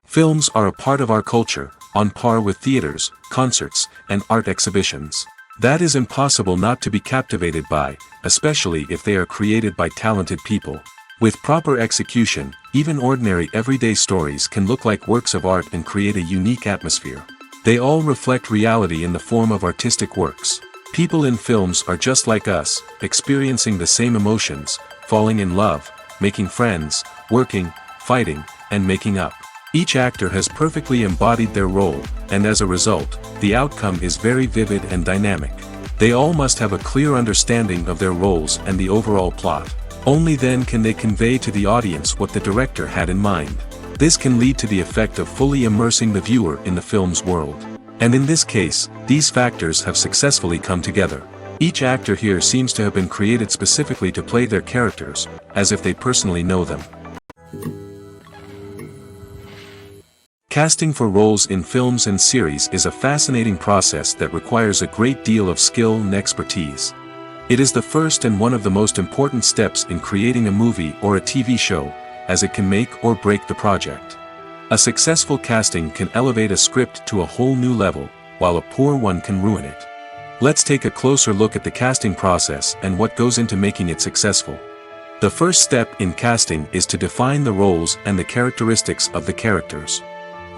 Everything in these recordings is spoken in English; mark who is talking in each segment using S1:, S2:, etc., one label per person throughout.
S1: Films are a part of our culture, on par with theaters, concerts, and art exhibitions. That is impossible not to be captivated by, especially if they are created by talented people. With proper execution, even ordinary everyday stories can look like works of art and create a unique atmosphere. They all reflect reality in the form of artistic works. People in films are just like us, experiencing the same emotions, falling in love, making friends, working, fighting, and making up. Each actor has perfectly embodied their role, and as a result, the outcome is very vivid and dynamic. They all must have a clear understanding of their roles and the overall plot. Only then can they convey to the audience what the director had in mind. This can lead to the effect of fully immersing the viewer in the film's world. And in this case, these factors have successfully come together. Each actor here seems to have been created specifically to play their characters, as if they personally know them. Casting for roles in films and series is a fascinating process that requires a great deal of skill and expertise. It is the first and one of the most important steps in creating a movie or a TV show, as it can make or break the project. A successful casting can elevate a script to a whole new level, while a poor one can ruin it. Let's take a closer look at the casting process and what goes into making it successful. The first step in casting is to define the roles and the characteristics of the characters.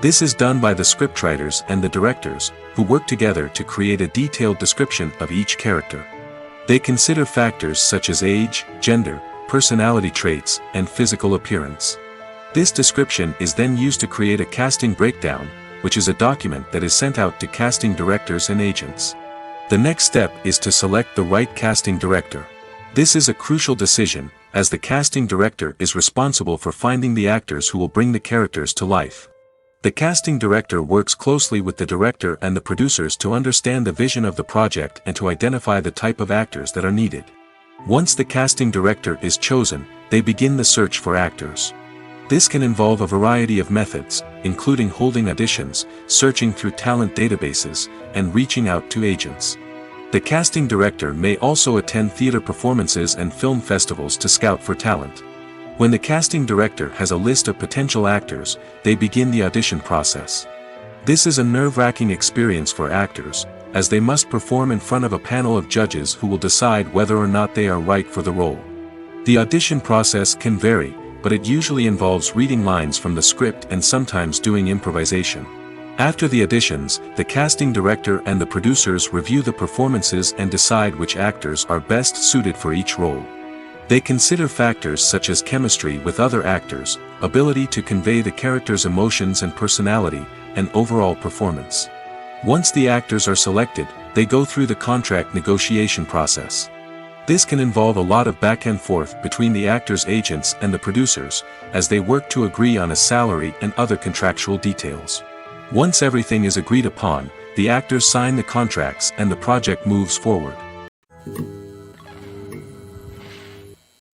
S1: This is done by the scriptwriters and the directors, who work together to create a detailed description of each character. They consider factors such as age, gender, personality traits, and physical appearance. This description is then used to create a casting breakdown, which is a document that is sent out to casting directors and agents. The next step is to select the right casting director. This is a crucial decision, as the casting director is responsible for finding the actors who will bring the characters to life. The casting director works closely with the director and the producers to understand the vision of the project and to identify the type of actors that are needed. Once the casting director is chosen, they begin the search for actors. This can involve a variety of methods, including holding auditions, searching through talent databases, and reaching out to agents. The casting director may also attend theater performances and film festivals to scout for talent. When the casting director has a list of potential actors, they begin the audition process. This is a nerve-wracking experience for actors, as they must perform in front of a panel of judges who will decide whether or not they are right for the role. The audition process can vary, but it usually involves reading lines from the script and sometimes doing improvisation. After the auditions, the casting director and the producers review the performances and decide which actors are best suited for each role. They consider factors such as chemistry with other actors, ability to convey the character's emotions and personality, and overall performance. Once the actors are selected, they go through the contract negotiation process. This can involve a lot of back and forth between the actors' agents and the producers, as they work to agree on a salary and other contractual details. Once everything is agreed upon, the actors sign the contracts and the project moves forward.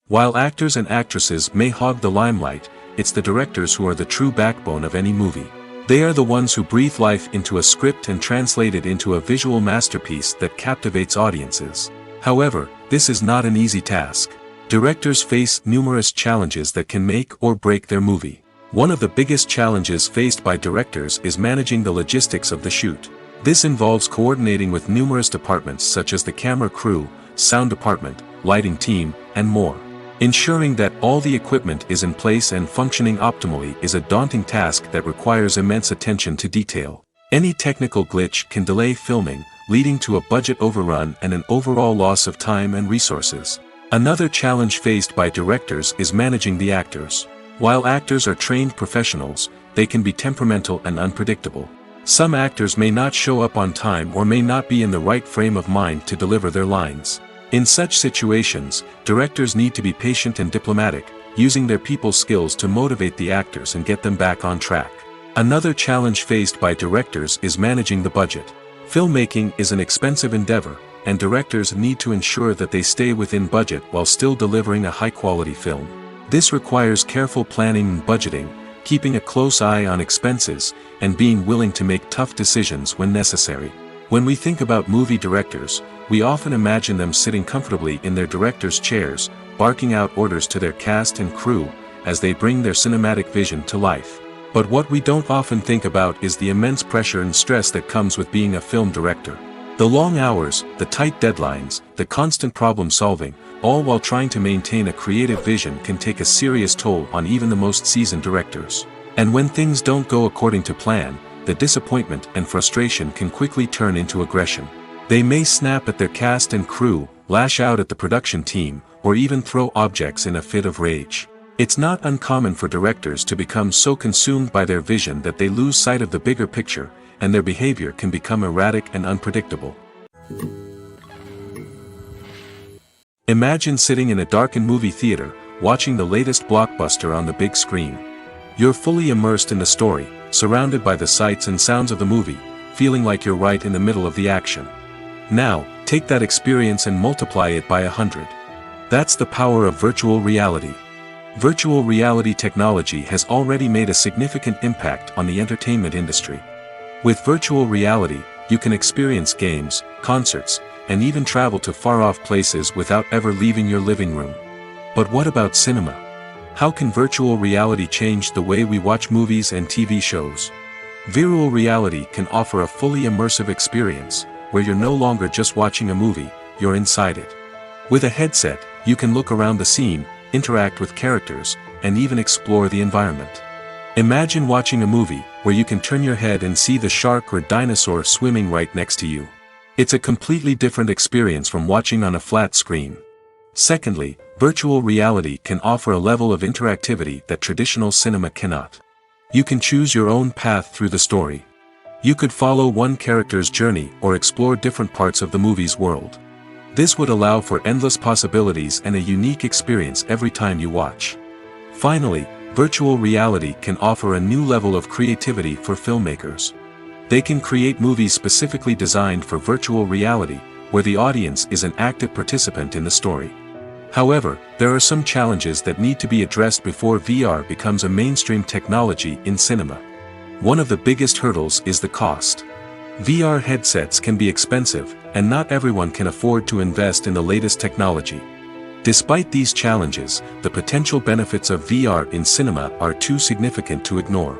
S1: While actors and actresses may hog the limelight, it's the directors who are the true backbone of any movie. They are the ones who breathe life into a script and translate it into a visual masterpiece that captivates audiences. However, this is not an easy task. Directors face numerous challenges that can make or break their movie. One of the biggest challenges faced by directors is managing the logistics of the shoot. This involves coordinating with numerous departments such as the camera crew, sound department, lighting team, and more. Ensuring that all the equipment is in place and functioning optimally is a daunting task that requires immense attention to detail. Any technical glitch can delay filming, leading to a budget overrun and an overall loss of time and resources. Another challenge faced by directors is managing the actors. While actors are trained professionals, they can be temperamental and unpredictable. Some actors may not show up on time or may not be in the right frame of mind to deliver their lines. In such situations, directors need to be patient and diplomatic, using their people skills to motivate the actors and get them back on track. Another challenge faced by directors is managing the budget. Filmmaking is an expensive endeavor, and directors need to ensure that they stay within budget while still delivering a high-quality film. This requires careful planning and budgeting, keeping a close eye on expenses, and being willing to make tough decisions when necessary. When we think about movie directors, we often imagine them sitting comfortably in their director's chairs, barking out orders to their cast and crew, as they bring their cinematic vision to life. But what we don't often think about is the immense pressure and stress that comes with being a film director. The long hours, the tight deadlines, the constant problem solving, all while trying to maintain a creative vision can take a serious toll on even the most seasoned directors. And when things don't go according to plan, the disappointment and frustration can quickly turn into aggression. They may snap at their cast and crew, lash out at the production team, or even throw objects in a fit of rage. It's not uncommon for directors to become so consumed by their vision that they lose sight of the bigger picture, and their behavior can become erratic and unpredictable. Imagine sitting in a darkened movie theater, watching the latest blockbuster on the big screen. You're fully immersed in the story, surrounded by the sights and sounds of the movie, feeling like you're right in the middle of the action. Now, take that experience and multiply it by 100. That's the power of virtual reality. Virtual reality technology has already made a significant impact on the entertainment industry. With virtual reality, you can experience games, concerts, and even travel to far-off places without ever leaving your living room. But what about cinema? How can virtual reality change the way we watch movies and TV shows? Virtual reality can offer a fully immersive experience, where you're no longer just watching a movie, you're inside it. With a headset, you can look around the scene, interact with characters, and even explore the environment. Imagine watching a movie, where you can turn your head and see the shark or dinosaur swimming right next to you. It's a completely different experience from watching on a flat screen. Secondly, virtual reality can offer a level of interactivity that traditional cinema cannot. You can choose your own path through the story. You could follow one character's journey or explore different parts of the movie's world. This would allow for endless possibilities and a unique experience every time you watch. Finally, virtual reality can offer a new level of creativity for filmmakers. They can create movies specifically designed for virtual reality, where the audience is an active participant in the story. However, there are some challenges that need to be addressed before VR becomes a mainstream technology in cinema. One of the biggest hurdles is the cost. VR headsets can be expensive, and not everyone can afford to invest in the latest technology. Despite these challenges, the potential benefits of VR in cinema are too significant to ignore.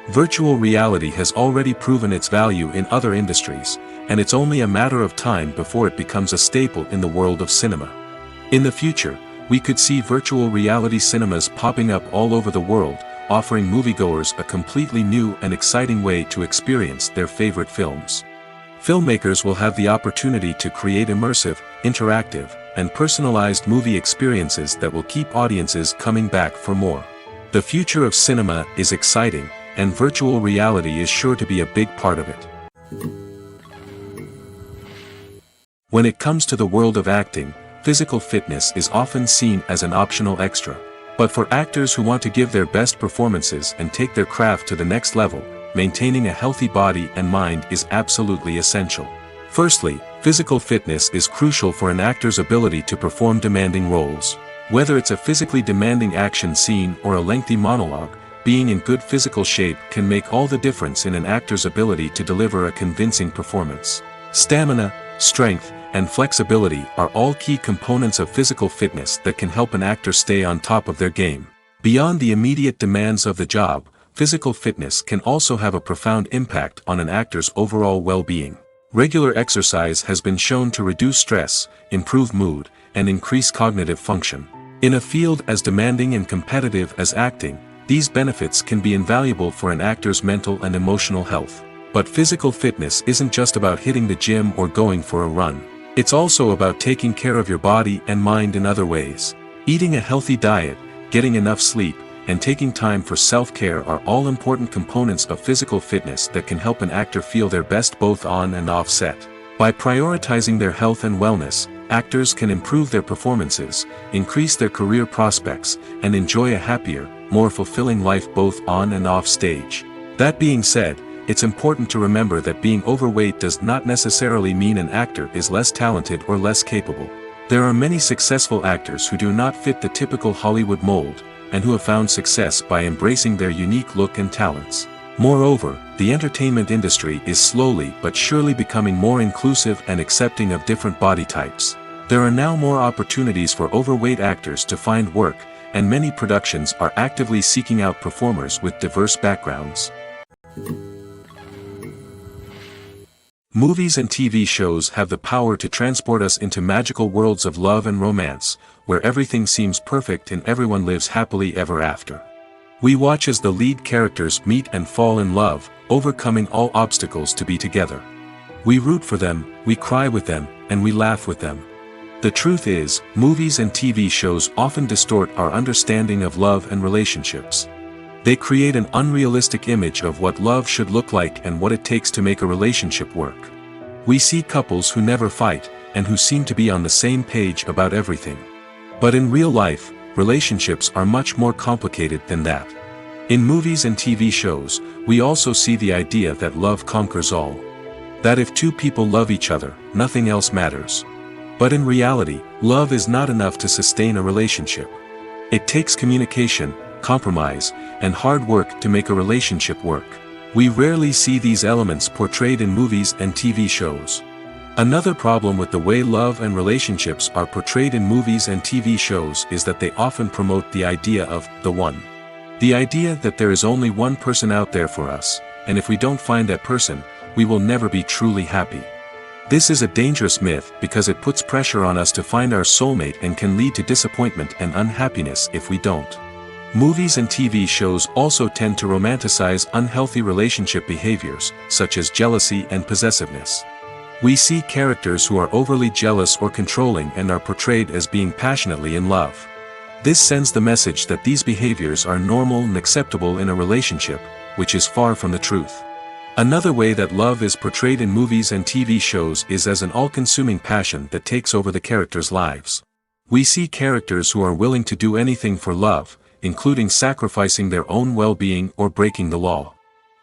S1: Virtual reality has already proven its value in other industries, and it's only a matter of time before it becomes a staple in the world of cinema. In the future, we could see virtual reality cinemas popping up all over the world, offering moviegoers a completely new and exciting way to experience their favorite films. Filmmakers will have the opportunity to create immersive, interactive, and personalized movie experiences that will keep audiences coming back for more. The future of cinema is exciting, and virtual reality is sure to be a big part of it. When it comes to the world of acting, physical fitness is often seen as an optional extra. But for actors who want to give their best performances and take their craft to the next level, maintaining a healthy body and mind is absolutely essential. Firstly, physical fitness is crucial for an actor's ability to perform demanding roles. Whether it's a physically demanding action scene or a lengthy monologue, being in good physical shape can make all the difference in an actor's ability to deliver a convincing performance. Stamina, strength, and flexibility are all key components of physical fitness that can help an actor stay on top of their game. Beyond the immediate demands of the job, physical fitness can also have a profound impact on an actor's overall well-being. Regular exercise has been shown to reduce stress, improve mood, and increase cognitive function. In a field as demanding and competitive as acting, these benefits can be invaluable for an actor's mental and emotional health. But physical fitness isn't just about hitting the gym or going for a run. It's also about taking care of your body and mind in other ways. Eating a healthy diet, getting enough sleep, and taking time for self-care are all important components of physical fitness that can help an actor feel their best both on and off set. By prioritizing their health and wellness, actors can improve their performances, increase their career prospects, and enjoy a happier, more fulfilling life both on and off stage. That being said, it's important to remember that being overweight does not necessarily mean an actor is less talented or less capable. There are many successful actors who do not fit the typical Hollywood mold, and who have found success by embracing their unique look and talents. Moreover, the entertainment industry is slowly but surely becoming more inclusive and accepting of different body types. There are now more opportunities for overweight actors to find work, and many productions are actively seeking out performers with diverse backgrounds. Movies and TV shows have the power to transport us into magical worlds of love and romance, where everything seems perfect and everyone lives happily ever after. We watch as the lead characters meet and fall in love, overcoming all obstacles to be together. We root for them, we cry with them, and we laugh with them. The truth is, movies and TV shows often distort our understanding of love and relationships. They create an unrealistic image of what love should look like and what it takes to make a relationship work. We see couples who never fight, and who seem to be on the same page about everything. But in real life, relationships are much more complicated than that. In movies and TV shows, we also see the idea that love conquers all. That if two people love each other, nothing else matters. But in reality, love is not enough to sustain a relationship. It takes communication, compromise, and hard work to make a relationship work. We rarely see these elements portrayed in movies and TV shows. Another problem with the way love and relationships are portrayed in movies and TV shows is that they often promote the idea of the one. The idea that there is only one person out there for us, and if we don't find that person, we will never be truly happy. This is a dangerous myth because it puts pressure on us to find our soulmate and can lead to disappointment and unhappiness if we don't. Movies and TV shows also tend to romanticize unhealthy relationship behaviors, such as jealousy and possessiveness. We see characters who are overly jealous or controlling and are portrayed as being passionately in love. This sends the message that these behaviors are normal and acceptable in a relationship, which is far from the truth. Another way that love is portrayed in movies and TV shows is as an all-consuming passion that takes over the characters' lives. We see characters who are willing to do anything for love, including sacrificing their own well-being or breaking the law.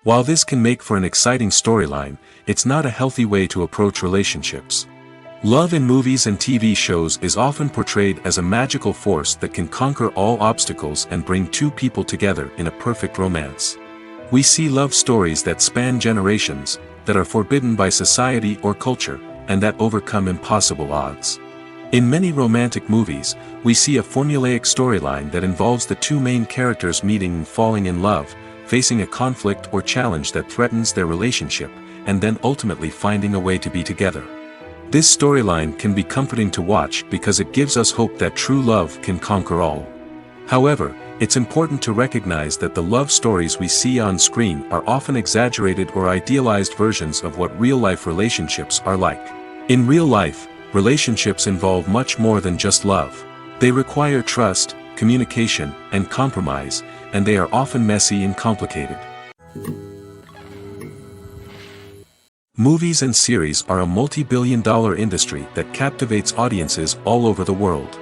S1: While this can make for an exciting storyline, it's not a healthy way to approach relationships. Love in movies and TV shows is often portrayed as a magical force that can conquer all obstacles and bring two people together in a perfect romance. We see love stories that span generations, that are forbidden by society or culture, and that overcome impossible odds. In many romantic movies, we see a formulaic storyline that involves the two main characters meeting and falling in love, facing a conflict or challenge that threatens their relationship, and then ultimately finding a way to be together. This storyline can be comforting to watch because it gives us hope that true love can conquer all. However, it's important to recognize that the love stories we see on screen are often exaggerated or idealized versions of what real-life relationships are like. In real life, relationships involve much more than just love. They require trust, communication, and compromise, and they are often messy and complicated. Movies and series are a multi-billion-dollar industry that captivates audiences all over the world.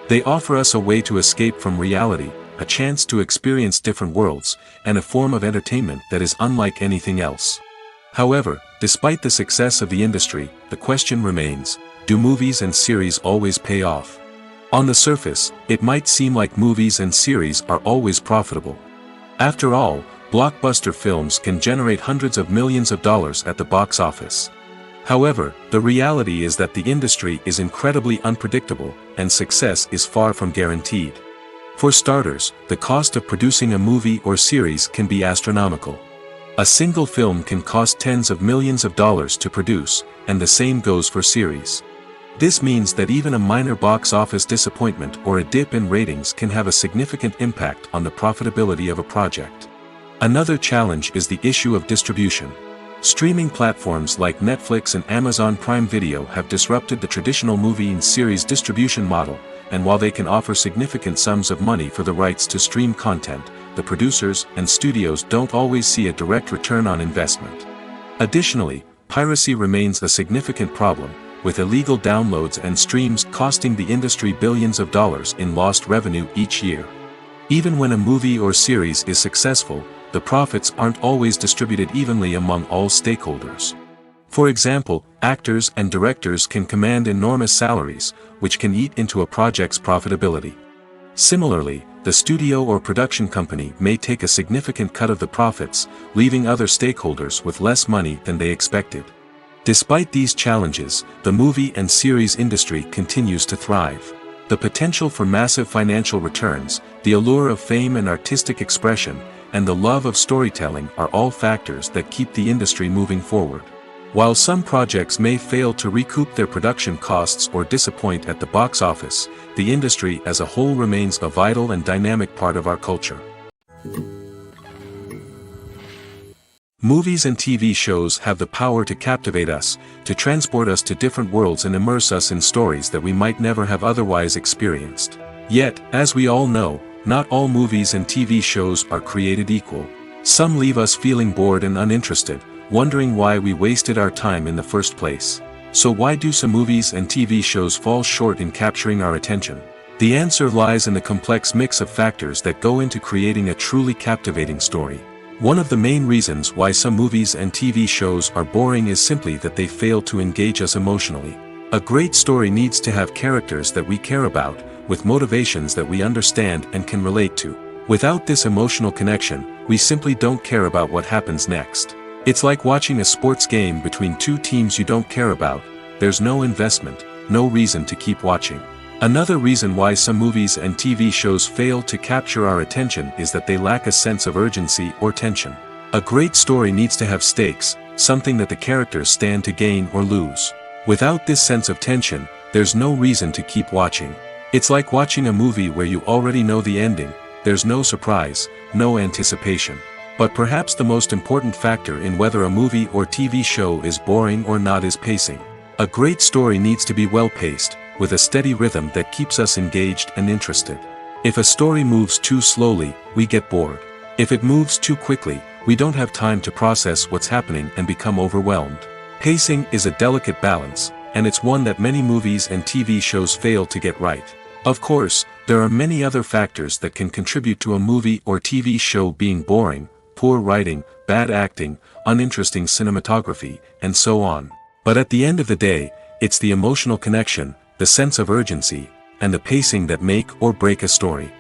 S1: They offer us a way to escape from reality, a chance to experience different worlds, and a form of entertainment that is unlike anything else. However, despite the success of the industry, the question remains, do movies and series always pay off? On the surface, it might seem like movies and series are always profitable. After all, blockbuster films can generate hundreds of millions of dollars at the box office. However, the reality is that the industry is incredibly unpredictable, and success is far from guaranteed. For starters, the cost of producing a movie or series can be astronomical. A single film can cost tens of millions of dollars to produce, and the same goes for series. This means that even a minor box office disappointment or a dip in ratings can have a significant impact on the profitability of a project. Another challenge is the issue of distribution. Streaming platforms like Netflix and Amazon Prime Video have disrupted the traditional movie and series distribution model, and while they can offer significant sums of money for the rights to stream content, the producers and studios don't always see a direct return on investment. Additionally, piracy remains a significant problem, with illegal downloads and streams costing the industry billions of dollars in lost revenue each year. Even when a movie or series is successful, the profits aren't always distributed evenly among all stakeholders. For example, actors and directors can command enormous salaries, which can eat into a project's profitability. Similarly, the studio or production company may take a significant cut of the profits, leaving other stakeholders with less money than they expected. Despite these challenges, the movie and series industry continues to thrive. The potential for massive financial returns, the allure of fame and artistic expression, and the love of storytelling are all factors that keep the industry moving forward. While some projects may fail to recoup their production costs or disappoint at the box office, the industry as a whole remains a vital and dynamic part of our culture. Movies and TV shows have the power to captivate us, to transport us to different worlds and immerse us in stories that we might never have otherwise experienced. Yet, as we all know, not all movies and TV shows are created equal. Some leave us feeling bored and uninterested, wondering why we wasted our time in the first place. So why do some movies and TV shows fall short in capturing our attention? The answer lies in the complex mix of factors that go into creating a truly captivating story. One of the main reasons why some movies and TV shows are boring is simply that they fail to engage us emotionally. A great story needs to have characters that we care about, with motivations that we understand and can relate to. Without this emotional connection, we simply don't care about what happens next. It's like watching a sports game between two teams you don't care about. There's no investment, no reason to keep watching. Another reason why some movies and TV shows fail to capture our attention is that they lack a sense of urgency or tension. A great story needs to have stakes, something that the characters stand to gain or lose. Without this sense of tension, there's no reason to keep watching. It's like watching a movie where you already know the ending. There's no surprise, no anticipation. But perhaps the most important factor in whether a movie or TV show is boring or not is pacing. A great story needs to be well-paced, with a steady rhythm that keeps us engaged and interested. If a story moves too slowly, we get bored. If it moves too quickly, we don't have time to process what's happening and become overwhelmed. Pacing is a delicate balance, and it's one that many movies and TV shows fail to get right. Of course, there are many other factors that can contribute to a movie or TV show being boring: poor writing, bad acting, uninteresting cinematography, and so on. But at the end of the day, it's the emotional connection, the sense of urgency, and the pacing that make or break a story.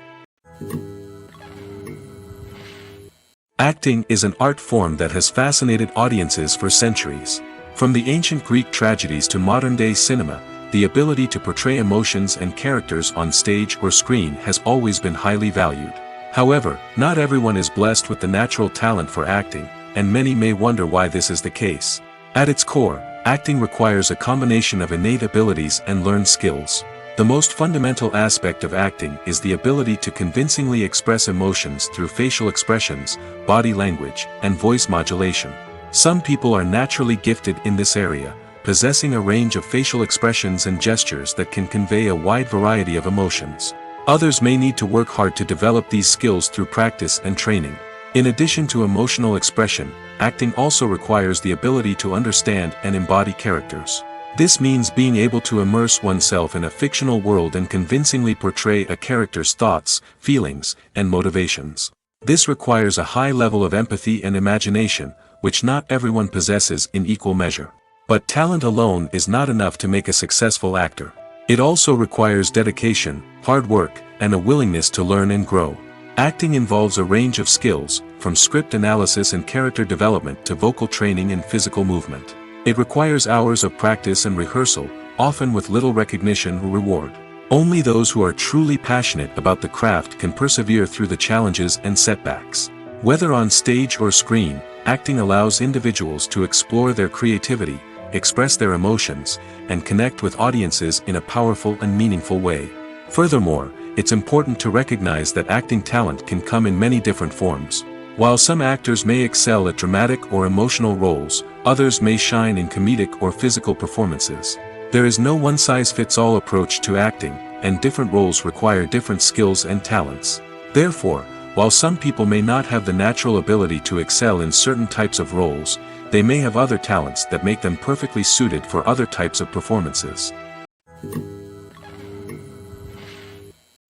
S1: Acting is an art form that has fascinated audiences for centuries. From the ancient Greek tragedies to modern-day cinema, the ability to portray emotions and characters on stage or screen has always been highly valued. However, not everyone is blessed with the natural talent for acting, and many may wonder why this is the case. At its core, acting requires a combination of innate abilities and learned skills. The most fundamental aspect of acting is the ability to convincingly express emotions through facial expressions, body language, and voice modulation. Some people are naturally gifted in this area, possessing a range of facial expressions and gestures that can convey a wide variety of emotions. Others may need to work hard to develop these skills through practice and training. In addition to emotional expression, acting also requires the ability to understand and embody characters. This means being able to immerse oneself in a fictional world and convincingly portray a character's thoughts, feelings, and motivations. This requires a high level of empathy and imagination, which not everyone possesses in equal measure. But talent alone is not enough to make a successful actor. It also requires dedication, hard work, and a willingness to learn and grow. Acting involves a range of skills, from script analysis and character development to vocal training and physical movement. It requires hours of practice and rehearsal, often with little recognition or reward. Only those who are truly passionate about the craft can persevere through the challenges and setbacks. Whether on stage or screen, acting allows individuals to explore their creativity, express their emotions, and connect with audiences in a powerful and meaningful way. Furthermore, it's important to recognize that acting talent can come in many different forms. While some actors may excel at dramatic or emotional roles, others may shine in comedic or physical performances. There is no one-size-fits-all approach to acting, and different roles require different skills and talents. Therefore, while some people may not have the natural ability to excel in certain types of roles, they may have other talents that make them perfectly suited for other types of performances.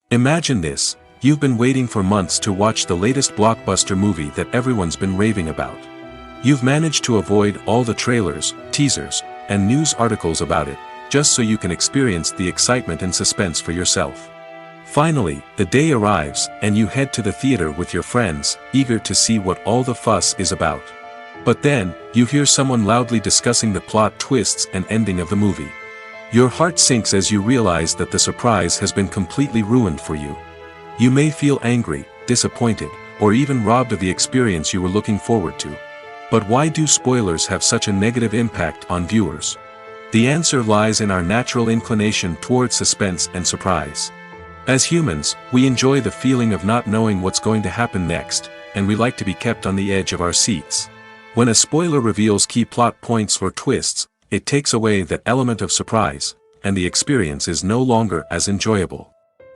S1: Imagine this: you've been waiting for months to watch the latest blockbuster movie that everyone's been raving about. You've managed to avoid all the trailers, teasers, and news articles about it, just so you can experience the excitement and suspense for yourself. Finally, the day arrives, and you head to the theater with your friends, eager to see what all the fuss is about. But then, you hear someone loudly discussing the plot twists and ending of the movie. Your heart sinks as you realize that the surprise has been completely ruined for you. You may feel angry, disappointed, or even robbed of the experience you were looking forward to. But why do spoilers have such a negative impact on viewers? The answer lies in our natural inclination toward suspense and surprise. As humans, we enjoy the feeling of not knowing what's going to happen next, and we like to be kept on the edge of our seats. When a spoiler reveals key plot points or twists, it takes away that element of surprise, and the experience is no longer as enjoyable.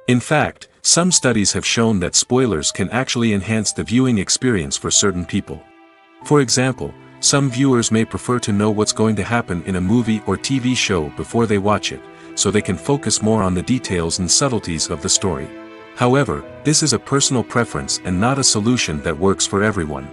S1: In fact, some studies have shown that spoilers can actually enhance the viewing experience for certain people. For example, some viewers may prefer to know what's going to happen in a movie or TV show before they watch it, so they can focus more on the details and subtleties of the story. However, this is a personal preference and not a solution that works for everyone.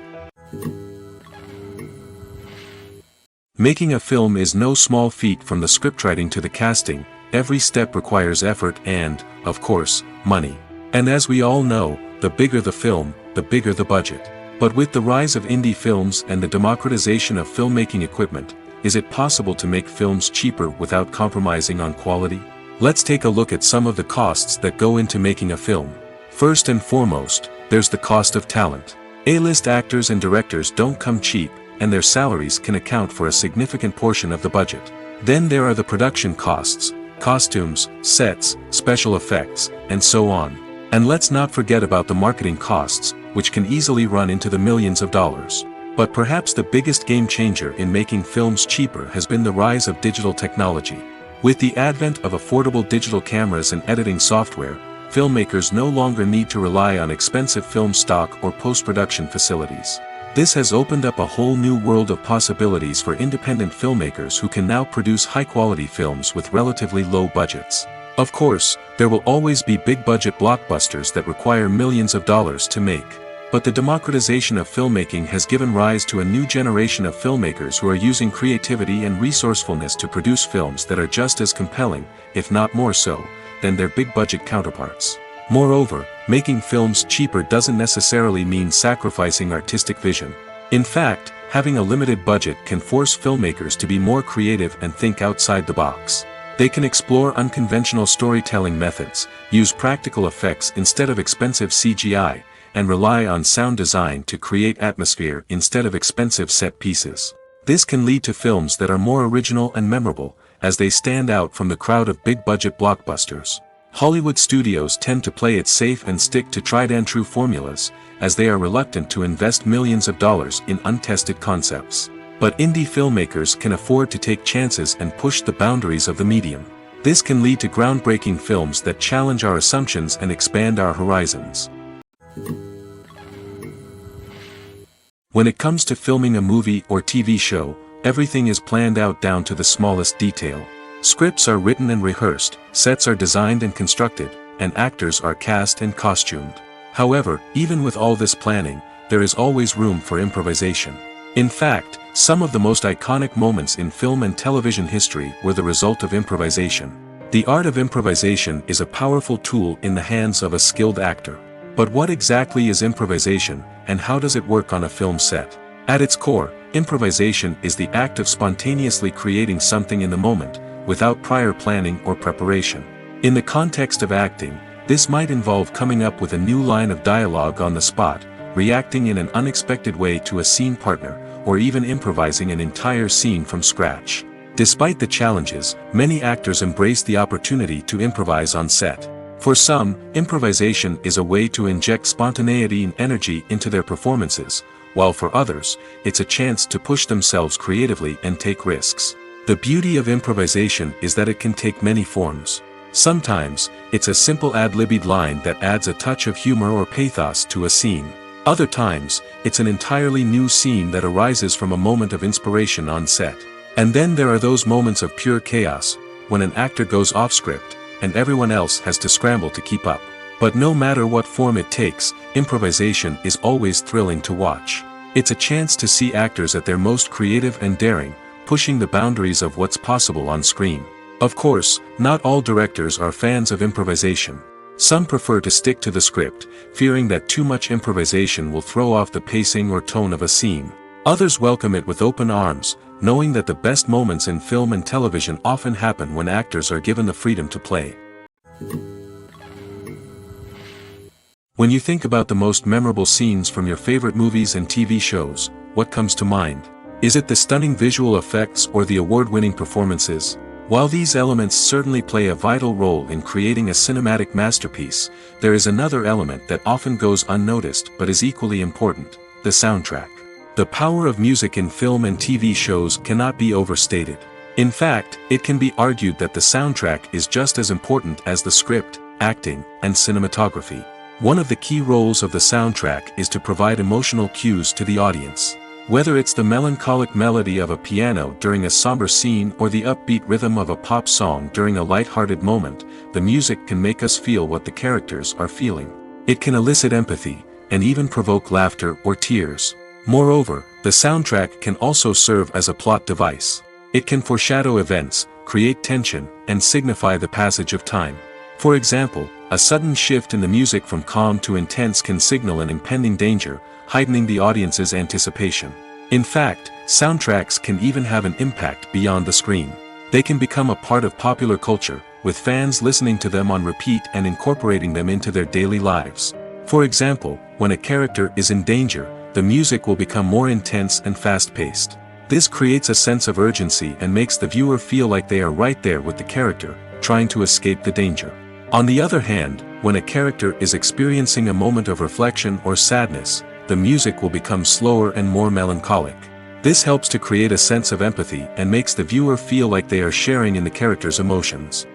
S1: Making a film is no small feat. From the scriptwriting to the casting, every step requires effort and, of course, money. And as we all know, the bigger the film, the bigger the budget. But with the rise of indie films and the democratization of filmmaking equipment, is it possible to make films cheaper without compromising on quality? Let's take a look at some of the costs that go into making a film. First and foremost, there's the cost of talent. A-list actors and directors don't come cheap, and their salaries can account for a significant portion of the budget. Then there are the production costs, costumes, sets, special effects, and so on. And let's not forget about the marketing costs, which can easily run into the millions of dollars. But perhaps the biggest game changer in making films cheaper has been the rise of digital technology. With the advent of affordable digital cameras and editing software, filmmakers no longer need to rely on expensive film stock or post-production facilities. This has opened up a whole new world of possibilities for independent filmmakers who can now produce high-quality films with relatively low budgets. Of course, there will always be big-budget blockbusters that require millions of dollars to make. But the democratization of filmmaking has given rise to a new generation of filmmakers who are using creativity and resourcefulness to produce films that are just as compelling, if not more so, than their big-budget counterparts. Moreover, making films cheaper doesn't necessarily mean sacrificing artistic vision. In fact, having a limited budget can force filmmakers to be more creative and think outside the box. They can explore unconventional storytelling methods, use practical effects instead of expensive CGI, and rely on sound design to create atmosphere instead of expensive set pieces. This can lead to films that are more original and memorable, as they stand out from the crowd of big-budget blockbusters. Hollywood studios tend to play it safe and stick to tried-and-true formulas, as they are reluctant to invest millions of dollars in untested concepts. But indie filmmakers can afford to take chances and push the boundaries of the medium. This can lead to groundbreaking films that challenge our assumptions and expand our horizons. When it comes to filming a movie or TV show, everything is planned out down to the smallest detail. Scripts are written and rehearsed, sets are designed and constructed, and actors are cast and costumed. However, even with all this planning, there is always room for improvisation. In fact, some of the most iconic moments in film and television history were the result of improvisation. The art of improvisation is a powerful tool in the hands of a skilled actor. But what exactly is improvisation, and how does it work on a film set? At its core, improvisation is the act of spontaneously creating something in the moment, without prior planning or preparation. In the context of acting, this might involve coming up with a new line of dialogue on the spot, reacting in an unexpected way to a scene partner, or even improvising an entire scene from scratch. Despite the challenges, many actors embrace the opportunity to improvise on set. For some, improvisation is a way to inject spontaneity and energy into their performances, while for others, it's a chance to push themselves creatively and take risks. The beauty of improvisation is that it can take many forms. Sometimes, it's a simple ad-libbed line that adds a touch of humor or pathos to a scene. Other times, it's an entirely new scene that arises from a moment of inspiration on set. And then there are those moments of pure chaos, when an actor goes off script, and everyone else has to scramble to keep up. But no matter what form it takes, improvisation is always thrilling to watch. It's a chance to see actors at their most creative and daring, pushing the boundaries of what's possible on screen. Of course, not all directors are fans of improvisation. Some prefer to stick to the script, fearing that too much improvisation will throw off the pacing or tone of a scene. Others welcome it with open arms, knowing that the best moments in film and television often happen when actors are given the freedom to play. When you think about the most memorable scenes from your favorite movies and TV shows, what comes to mind? Is it the stunning visual effects or the award-winning performances? While these elements certainly play a vital role in creating a cinematic masterpiece, there is another element that often goes unnoticed but is equally important: the soundtrack. The power of music in film and TV shows cannot be overstated. In fact, it can be argued that the soundtrack is just as important as the script, acting, and cinematography. One of the key roles of the soundtrack is to provide emotional cues to the audience. Whether it's the melancholic melody of a piano during a somber scene or the upbeat rhythm of a pop song during a light-hearted moment, the music can make us feel what the characters are feeling. It can elicit empathy, and even provoke laughter or tears. Moreover, the soundtrack can also serve as a plot device. It can foreshadow events, create tension, and signify the passage of time. For example, a sudden shift in the music from calm to intense can signal an impending danger, heightening the audience's anticipation. In fact, soundtracks can even have an impact beyond the screen. They can become a part of popular culture, with fans listening to them on repeat and incorporating them into their daily lives. For example, when a character is in danger, the music will become more intense and fast-paced. This creates a sense of urgency and makes the viewer feel like they are right there with the character, trying to escape the danger. On the other hand, when a character is experiencing a moment of reflection or sadness, the music will become slower and more melancholic. This helps to create a sense of empathy and makes the viewer feel like they are sharing in the character's emotions.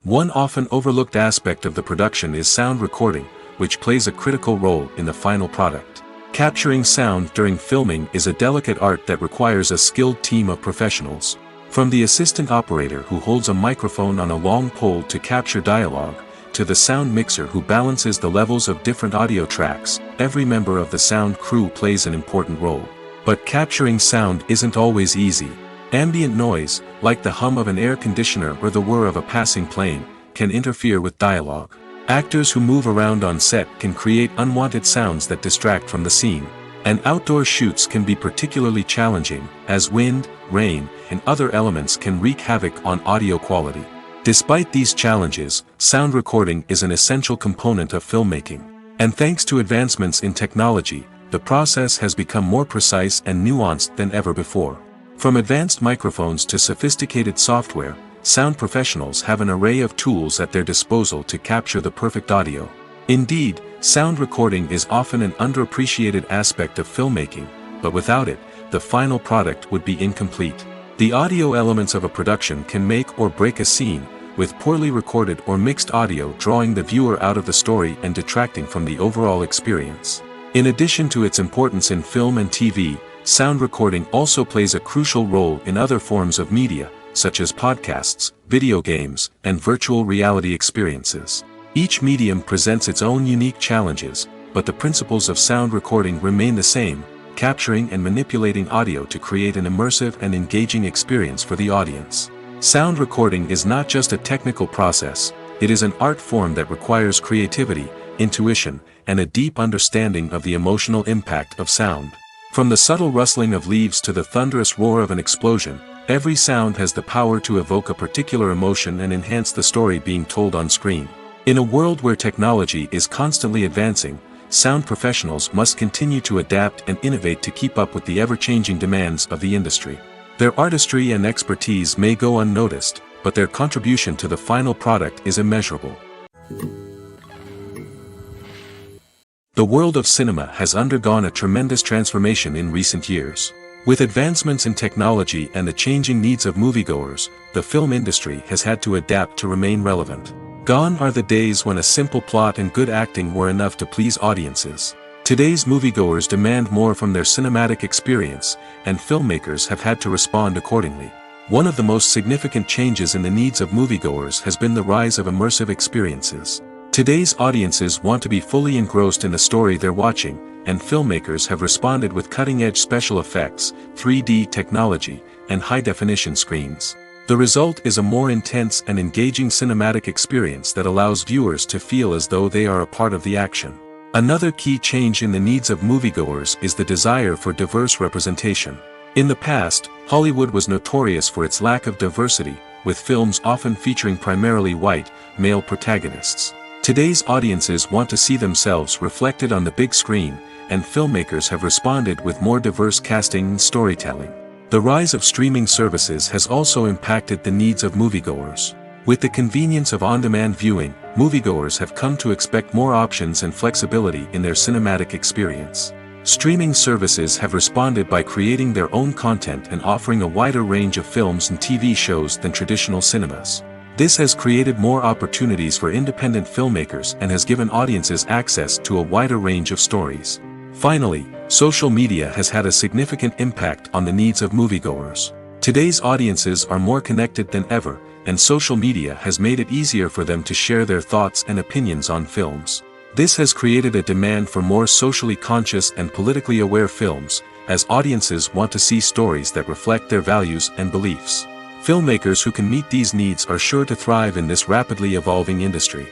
S1: One often overlooked aspect of the production is sound recording, which plays a critical role in the final product. Capturing sound during filming is a delicate art that requires a skilled team of professionals. From the assistant operator who holds a microphone on a long pole to capture dialogue, to the sound mixer who balances the levels of different audio tracks, every member of the sound crew plays an important role. But capturing sound isn't always easy. Ambient noise, like the hum of an air conditioner or the whir of a passing plane, can interfere with dialogue. Actors who move around on set can create unwanted sounds that distract from the scene. And outdoor shoots can be particularly challenging, as wind, rain, and other elements can wreak havoc on audio quality. Despite these challenges, sound recording is an essential component of filmmaking. And thanks to advancements in technology, the process has become more precise and nuanced than ever before. From advanced microphones to sophisticated software, sound professionals have an array of tools at their disposal to capture the perfect audio. Indeed, sound recording is often an underappreciated aspect of filmmaking, but without it, the final product would be incomplete. The audio elements of a production can make or break a scene, with poorly recorded or mixed audio drawing the viewer out of the story and detracting from the overall experience. In addition to its importance in film and TV, sound recording also plays a crucial role in other forms of media, such as podcasts, video games, and virtual reality experiences. Each medium presents its own unique challenges, but the principles of sound recording remain the same: capturing and manipulating audio to create an immersive and engaging experience for the audience. Sound recording is not just a technical process, it is an art form that requires creativity, intuition, and a deep understanding of the emotional impact of sound. From the subtle rustling of leaves to the thunderous roar of an explosion, every sound has the power to evoke a particular emotion and enhance the story being told on screen. In a world where technology is constantly advancing, sound professionals must continue to adapt and innovate to keep up with the ever-changing demands of the industry. Their artistry and expertise may go unnoticed, but their contribution to the final product is immeasurable. The world of cinema has undergone a tremendous transformation in recent years. With advancements in technology and the changing needs of moviegoers, the film industry has had to adapt to remain relevant. Gone are the days when a simple plot and good acting were enough to please audiences. Today's moviegoers demand more from their cinematic experience, and filmmakers have had to respond accordingly. One of the most significant changes in the needs of moviegoers has been the rise of immersive experiences. Today's audiences want to be fully engrossed in the story they're watching, and filmmakers have responded with cutting-edge special effects, 3D technology, and high-definition screens. The result is a more intense and engaging cinematic experience that allows viewers to feel as though they are a part of the action. Another key change in the needs of moviegoers is the desire for diverse representation. In the past, Hollywood was notorious for its lack of diversity, with films often featuring primarily white, male protagonists. Today's audiences want to see themselves reflected on the big screen, and filmmakers have responded with more diverse casting and storytelling. The rise of streaming services has also impacted the needs of moviegoers. With the convenience of on-demand viewing, moviegoers have come to expect more options and flexibility in their cinematic experience. Streaming services have responded by creating their own content and offering a wider range of films and TV shows than traditional cinemas. This has created more opportunities for independent filmmakers and has given audiences access to a wider range of stories. Finally, social media has had a significant impact on the needs of moviegoers. Today's audiences are more connected than ever, and social media has made it easier for them to share their thoughts and opinions on films. This has created a demand for more socially conscious and politically aware films, as audiences want to see stories that reflect their values and beliefs. Filmmakers who can meet these needs are sure to thrive in this rapidly evolving industry.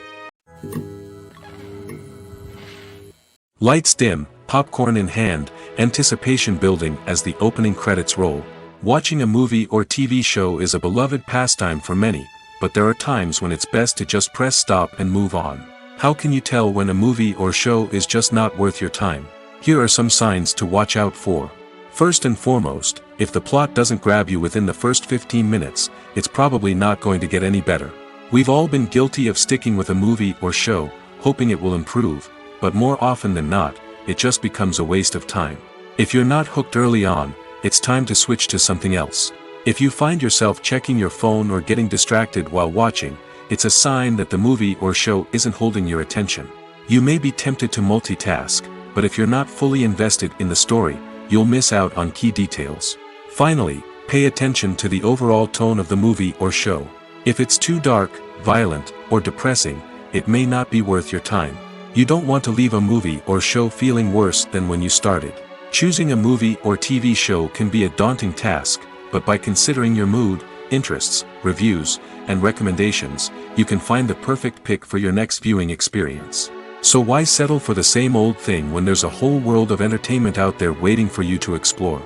S1: Lights dim, popcorn in hand, anticipation building as the opening credits roll. Watching a movie or TV show is a beloved pastime for many, but there are times when it's best to just press stop and move on. How can you tell when a movie or show is just not worth your time? Here are some signs to watch out for. First and foremost, if the plot doesn't grab you within the first 15 minutes, it's probably not going to get any better. We've all been guilty of sticking with a movie or show, hoping it will improve, but more often than not, it just becomes a waste of time. If you're not hooked early on, it's time to switch to something else. If you find yourself checking your phone or getting distracted while watching, it's a sign that the movie or show isn't holding your attention. You may be tempted to multitask, but if you're not fully invested in the story, you'll miss out on key details. Finally, pay attention to the overall tone of the movie or show. If it's too dark, violent, or depressing, it may not be worth your time. You don't want to leave a movie or show feeling worse than when you started. Choosing a movie or TV show can be a daunting task, but by considering your mood, interests, reviews, and recommendations, you can find the perfect pick for your next viewing experience. So why settle for the same old thing when there's a whole world of entertainment out there waiting for you to explore?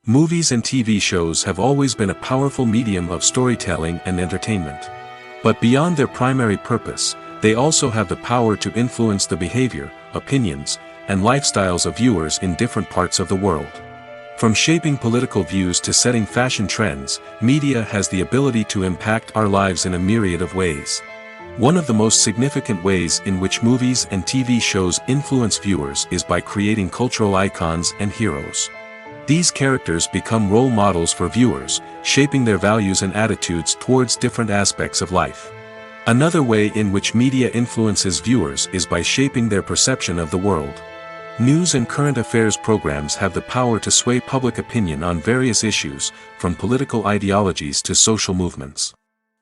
S1: Movies and TV shows have always been a powerful medium of storytelling and entertainment. But beyond their primary purpose, they also have the power to influence the behavior, opinions, and lifestyles of viewers in different parts of the world. From shaping political views to setting fashion trends, media has the ability to impact our lives in a myriad of ways. One of the most significant ways in which movies and TV shows influence viewers is by creating cultural icons and heroes. These characters become role models for viewers, shaping their values and attitudes towards different aspects of life. Another way in which media influences viewers is by shaping their perception of the world. News and current affairs programs have the power to sway public opinion on various issues, from political ideologies to social movements.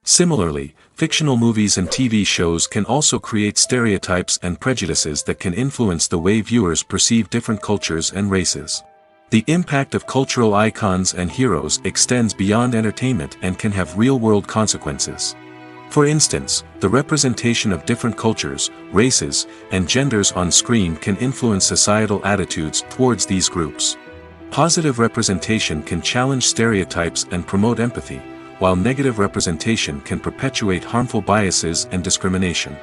S1: Similarly, fictional movies and TV shows can also create stereotypes and prejudices that can influence the way viewers perceive different cultures and races. The impact of cultural icons and heroes extends beyond entertainment and can have real-world consequences. For instance, the representation of different cultures, races, and genders on screen can influence societal attitudes towards these groups. Positive representation can challenge stereotypes and promote empathy, while negative representation can perpetuate harmful biases and discrimination.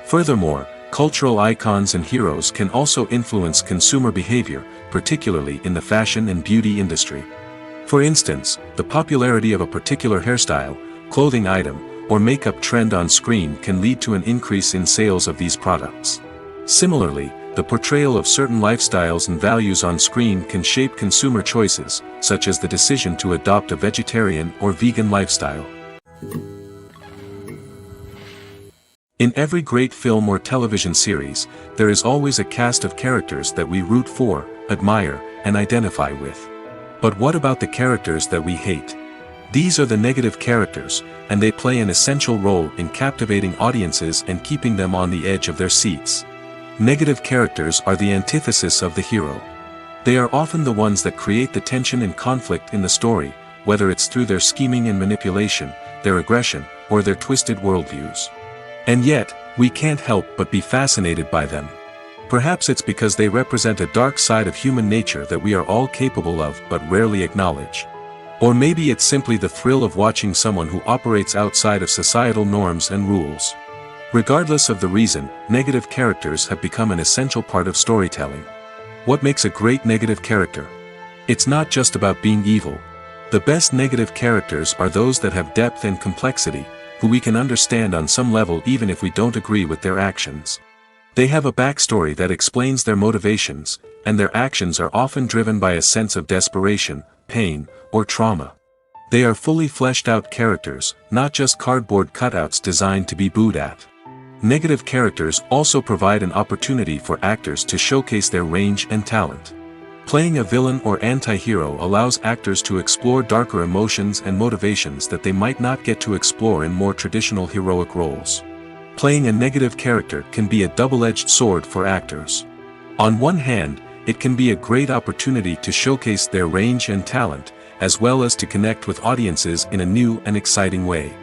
S1: Furthermore, cultural icons and heroes can also influence consumer behavior, particularly in the fashion and beauty industry. For instance, the popularity of a particular hairstyle, clothing item, or makeup trend on screen can lead to an increase in sales of these products. Similarly, the portrayal of certain lifestyles and values on screen can shape consumer choices, such as the decision to adopt a vegetarian or vegan lifestyle. In every great film or television series, there is always a cast of characters that we root for, admire, and identify with. But what about the characters that we hate? These are the negative characters, and they play an essential role in captivating audiences and keeping them on the edge of their seats. Negative characters are the antithesis of the hero. They are often the ones that create the tension and conflict in the story, whether it's through their scheming and manipulation, their aggression, or their twisted worldviews. And yet, we can't help but be fascinated by them. Perhaps it's because they represent a dark side of human nature that we are all capable of but rarely acknowledge. Or maybe it's simply the thrill of watching someone who operates outside of societal norms and rules. Regardless of the reason, negative characters have become an essential part of storytelling. What makes a great negative character? It's not just about being evil. The best negative characters are those that have depth and complexity, who we can understand on some level even if we don't agree with their actions. They have a backstory that explains their motivations, and their actions are often driven by a sense of desperation, pain, or trauma. They are fully fleshed out characters, not just cardboard cutouts designed to be booed at. Negative characters also provide an opportunity for actors to showcase their range and talent. Playing a villain or anti-hero allows actors to explore darker emotions and motivations that they might not get to explore in more traditional heroic roles. Playing a negative character can be a double-edged sword for actors. On one hand, it can be a great opportunity to showcase their range and talent, as well as to connect with audiences in a new and exciting way.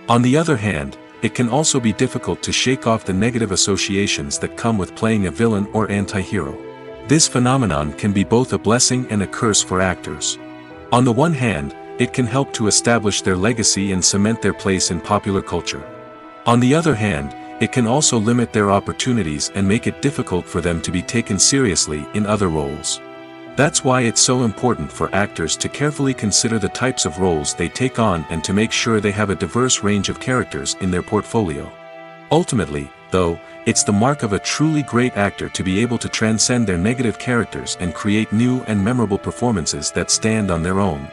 S1: On the other hand, it can also be difficult to shake off the negative associations that come with playing a villain or anti-hero. This phenomenon can be both a blessing and a curse for actors. On the one hand, it can help to establish their legacy and cement their place in popular culture. On the other hand, it can also limit their opportunities and make it difficult for them to be taken seriously in other roles. That's why it's so important for actors to carefully consider the types of roles they take on and to make sure they have a diverse range of characters in their portfolio. Ultimately, though, it's the mark of a truly great actor to be able to transcend their negative characters and create new and memorable performances that stand on their own.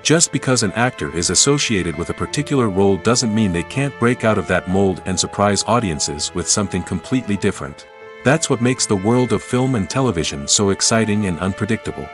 S1: Just because an actor is associated with a particular role doesn't mean they can't break out of that mold and surprise audiences with something completely different. That's what makes the world of film and television so exciting and unpredictable.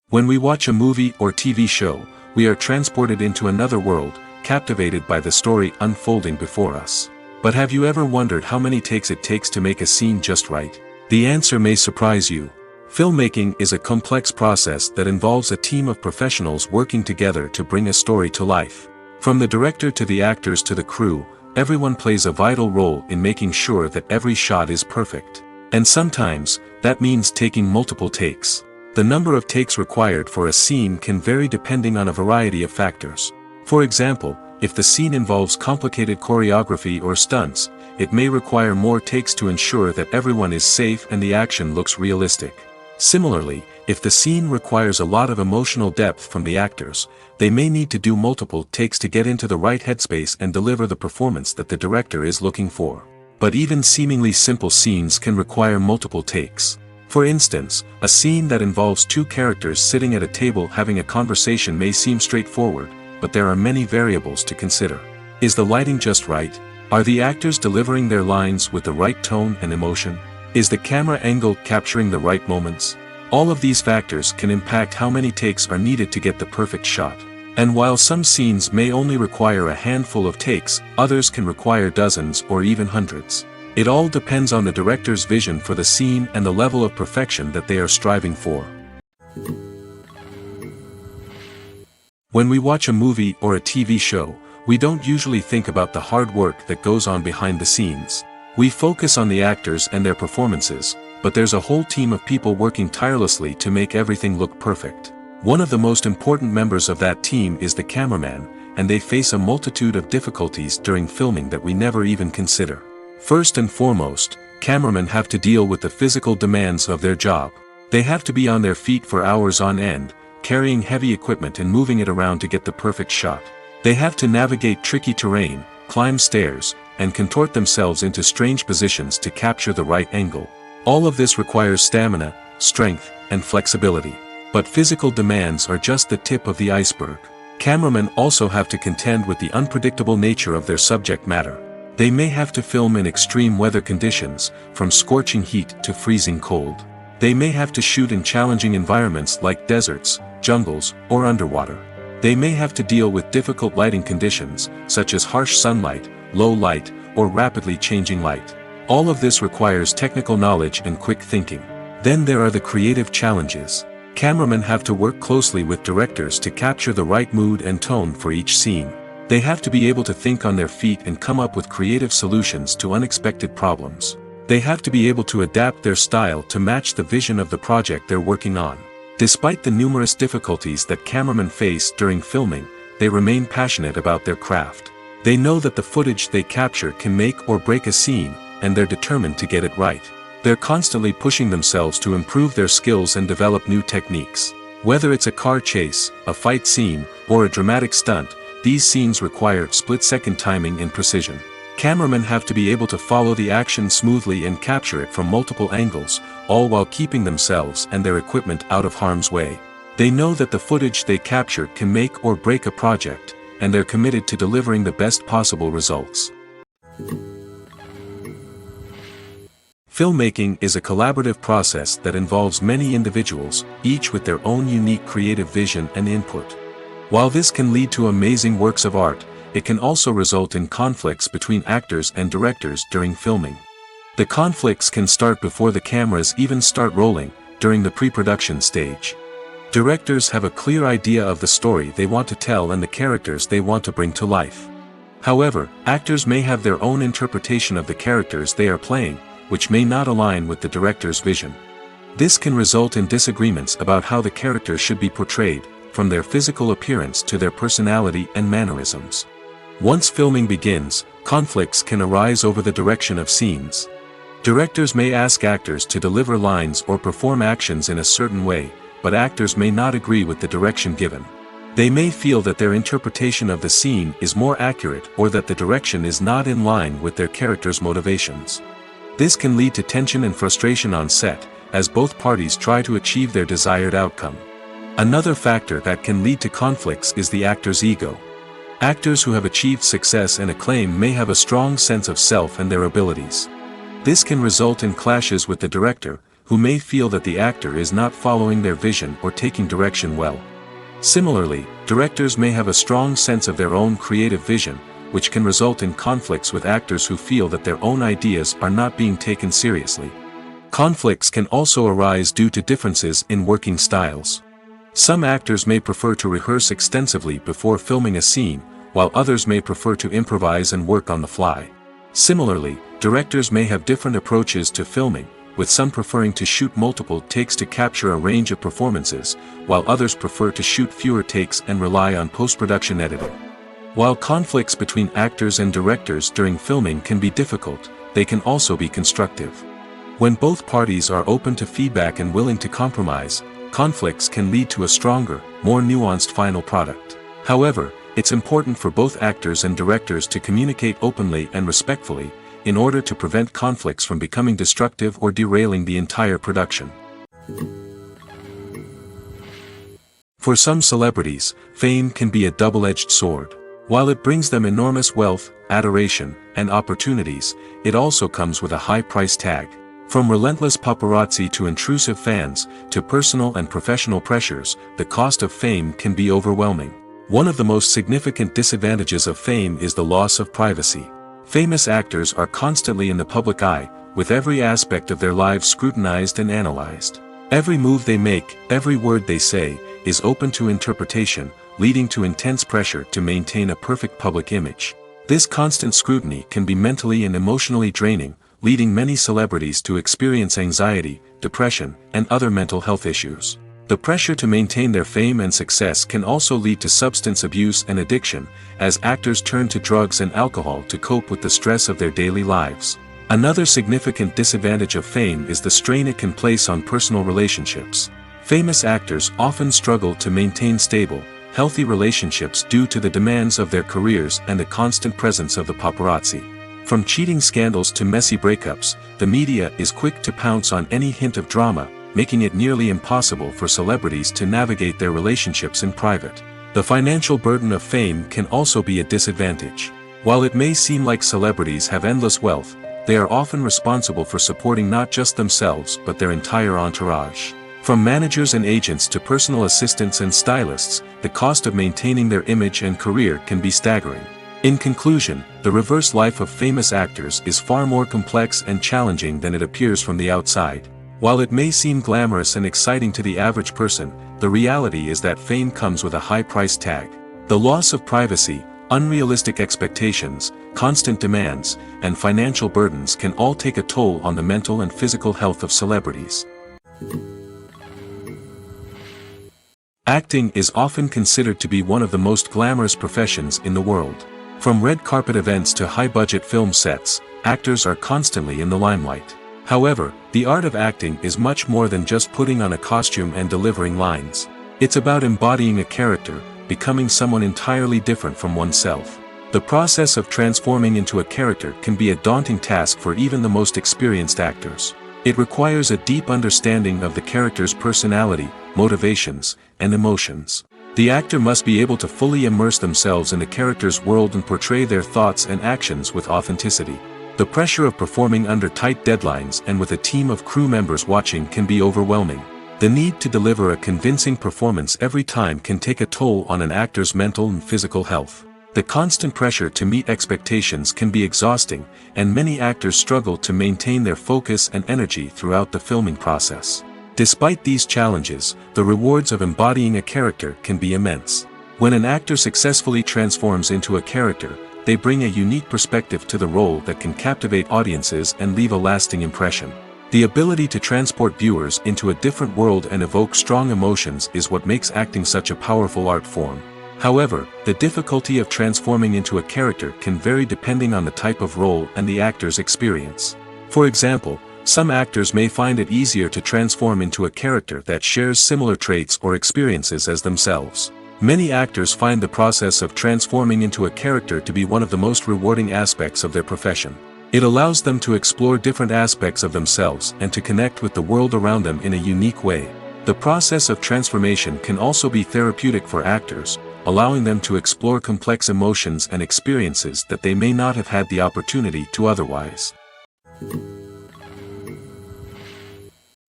S1: When we watch a movie or TV show, we are transported into another world, captivated by the story unfolding before us. But have you ever wondered how many takes it takes to make a scene just right? The answer may surprise you. Filmmaking is a complex process that involves a team of professionals working together to bring a story to life. From the director to the actors to the crew, everyone plays a vital role in making sure that every shot is perfect. And sometimes, that means taking multiple takes. The number of takes required for a scene can vary depending on a variety of factors. For example, if the scene involves complicated choreography or stunts, it may require more takes to ensure that everyone is safe and the action looks realistic. Similarly, if the scene requires a lot of emotional depth from the actors, they may need to do multiple takes to get into the right headspace and deliver the performance that the director is looking for. But even seemingly simple scenes can require multiple takes. For instance, a scene that involves two characters sitting at a table having a conversation may seem straightforward, but there are many variables to consider. Is the lighting just right? Are the actors delivering their lines with the right tone and emotion? Is the camera angle capturing the right moments? All of these factors can impact how many takes are needed to get the perfect shot. And while some scenes may only require a handful of takes, others can require dozens or even hundreds. It all depends on the director's vision for the scene and the level of perfection that they are striving for. When we watch a movie or a TV show, we don't usually think about the hard work that goes on behind the scenes. We focus on the actors and their performances, but there's a whole team of people working tirelessly to make everything look perfect. One of the most important members of that team is the cameraman, and they face a multitude of difficulties during filming that we never even consider. First and foremost, cameramen have to deal with the physical demands of their job. They have to be on their feet for hours on end, carrying heavy equipment and moving it around to get the perfect shot. They have to navigate tricky terrain, climb stairs, and contort themselves into strange positions to capture the right angle. All of this requires stamina, strength, and flexibility. But physical demands are just the tip of the iceberg. Cameramen also have to contend with the unpredictable nature of their subject matter. They may have to film in extreme weather conditions, from scorching heat to freezing cold. They may have to shoot in challenging environments like deserts, jungles, or underwater. They may have to deal with difficult lighting conditions, such as harsh sunlight, low light, or rapidly changing light. All of this requires technical knowledge and quick thinking. Then there are the creative challenges. Cameramen have to work closely with directors to capture the right mood and tone for each scene. They have to be able to think on their feet and come up with creative solutions to unexpected problems. They have to be able to adapt their style to match the vision of the project they're working on. Despite the numerous difficulties that cameramen face during filming, they remain passionate about their craft. They know that the footage they capture can make or break a scene, and they're determined to get it right. They're constantly pushing themselves to improve their skills and develop new techniques. Whether it's a car chase, a fight scene, or a dramatic stunt, these scenes require split-second timing and precision. Cameramen have to be able to follow the action smoothly and capture it from multiple angles, all while keeping themselves and their equipment out of harm's way. They know that the footage they capture can make or break a project, and they're committed to delivering the best possible results. Filmmaking is a collaborative process that involves many individuals, each with their own unique creative vision and input. While this can lead to amazing works of art, it can also result in conflicts between actors and directors during filming. The conflicts can start before the cameras even start rolling, during the pre-production stage. Directors have a clear idea of the story they want to tell and the characters they want to bring to life. However, actors may have their own interpretation of the characters they are playing, which may not align with the director's vision. This can result in disagreements about how the characters should be portrayed, from their physical appearance to their personality and mannerisms. Once filming begins, conflicts can arise over the direction of scenes. Directors may ask actors to deliver lines or perform actions in a certain way, but actors may not agree with the direction given. They may feel that their interpretation of the scene is more accurate or that the direction is not in line with their character's motivations. This can lead to tension and frustration on set, as both parties try to achieve their desired outcome. Another factor that can lead to conflicts is the actor's ego. Actors who have achieved success and acclaim may have a strong sense of self and their abilities. This can result in clashes with the director, who may feel that the actor is not following their vision or taking direction well. Similarly, directors may have a strong sense of their own creative vision, which can result in conflicts with actors who feel that their own ideas are not being taken seriously. Conflicts can also arise due to differences in working styles. Some actors may prefer to rehearse extensively before filming a scene, while others may prefer to improvise and work on the fly. Similarly, directors may have different approaches to filming, with some preferring to shoot multiple takes to capture a range of performances, while others prefer to shoot fewer takes and rely on post-production editing. While conflicts between actors and directors during filming can be difficult, they can also be constructive. When both parties are open to feedback and willing to compromise, conflicts can lead to a stronger, more nuanced final product. However, it's important for both actors and directors to communicate openly and respectfully, in order to prevent conflicts from becoming destructive or derailing the entire production. For some celebrities, fame can be a double-edged sword. While it brings them enormous wealth, adoration, and opportunities, it also comes with a high price tag. From relentless paparazzi to intrusive fans, to personal and professional pressures, the cost of fame can be overwhelming. One of the most significant disadvantages of fame is the loss of privacy. Famous actors are constantly in the public eye, with every aspect of their lives scrutinized and analyzed. Every move they make, every word they say, is open to interpretation, leading to intense pressure to maintain a perfect public image. This constant scrutiny can be mentally and emotionally draining, leading many celebrities to experience anxiety, depression, and other mental health issues. The pressure to maintain their fame and success can also lead to substance abuse and addiction, as actors turn to drugs and alcohol to cope with the stress of their daily lives. Another significant disadvantage of fame is the strain it can place on personal relationships. Famous actors often struggle to maintain stable, healthy relationships due to the demands of their careers and the constant presence of the paparazzi. From cheating scandals to messy breakups, the media is quick to pounce on any hint of drama, making it nearly impossible for celebrities to navigate their relationships in private. The financial burden of fame can also be a disadvantage. While it may seem like celebrities have endless wealth, they are often responsible for supporting not just themselves but their entire entourage. From managers and agents to personal assistants and stylists, the cost of maintaining their image and career can be staggering. In conclusion, the reverse life of famous actors is far more complex and challenging than it appears from the outside. While it may seem glamorous and exciting to the average person, the reality is that fame comes with a high price tag. The loss of privacy, unrealistic expectations, constant demands, and financial burdens can all take a toll on the mental and physical health of celebrities. Acting is often considered to be one of the most glamorous professions in the world. From red carpet events to high-budget film sets, actors are constantly in the limelight. However, the art of acting is much more than just putting on a costume and delivering lines. It's about embodying a character, becoming someone entirely different from oneself. The process of transforming into a character can be a daunting task for even the most experienced actors. It requires a deep understanding of the character's personality, motivations, and emotions. The actor must be able to fully immerse themselves in the character's world and portray their thoughts and actions with authenticity. The pressure of performing under tight deadlines and with a team of crew members watching can be overwhelming. The need to deliver a convincing performance every time can take a toll on an actor's mental and physical health. The constant pressure to meet expectations can be exhausting, and many actors struggle to maintain their focus and energy throughout the filming process. Despite these challenges, the rewards of embodying a character can be immense. When an actor successfully transforms into a character, they bring a unique perspective to the role that can captivate audiences and leave a lasting impression. The ability to transport viewers into a different world and evoke strong emotions is what makes acting such a powerful art form. However, the difficulty of transforming into a character can vary depending on the type of role and the actor's experience. For example, some actors may find it easier to transform into a character that shares similar traits or experiences as themselves. Many actors find the process of transforming into a character to be one of the most rewarding aspects of their profession. It allows them to explore different aspects of themselves and to connect with the world around them in a unique way. The process of transformation can also be therapeutic for actors, allowing them to explore complex emotions and experiences that they may not have had the opportunity to otherwise.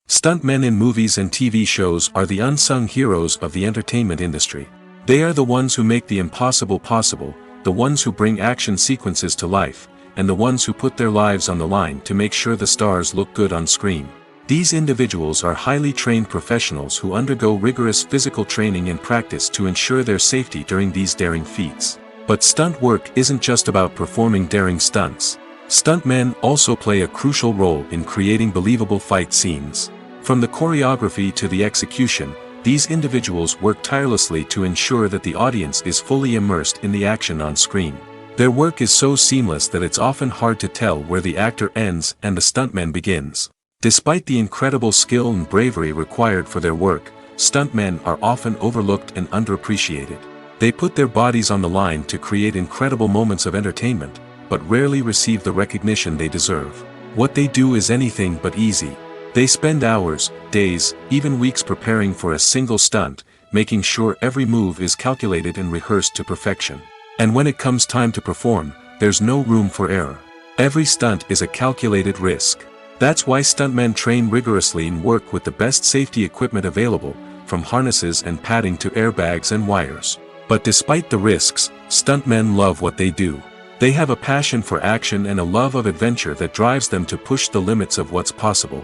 S1: Stuntmen in movies and TV shows are the unsung heroes of the entertainment industry. They are the ones who make the impossible possible, the ones who bring action sequences to life, and the ones who put their lives on the line to make sure the stars look good on screen. These individuals are highly trained professionals who undergo rigorous physical training and practice to ensure their safety during these daring feats. But stunt work isn't just about performing daring stunts. Stuntmen also play a crucial role in creating believable fight scenes. From the choreography to the execution, these individuals work tirelessly to ensure that the audience is fully immersed in the action on screen. Their work is so seamless that it's often hard to tell where the actor ends and the stuntman begins. Despite the incredible skill and bravery required for their work, stuntmen are often overlooked and underappreciated. They put their bodies on the line to create incredible moments of entertainment, but rarely receive the recognition they deserve. What they do is anything but easy. They spend hours, days, even weeks preparing for a single stunt, making sure every move is calculated and rehearsed to perfection. And when it comes time to perform, there's no room for error. Every stunt is a calculated risk. That's why stuntmen train rigorously and work with the best safety equipment available, from harnesses and padding to airbags and wires. But despite the risks, stuntmen love what they do. They have a passion for action and a love of adventure that drives them to push the limits of what's possible.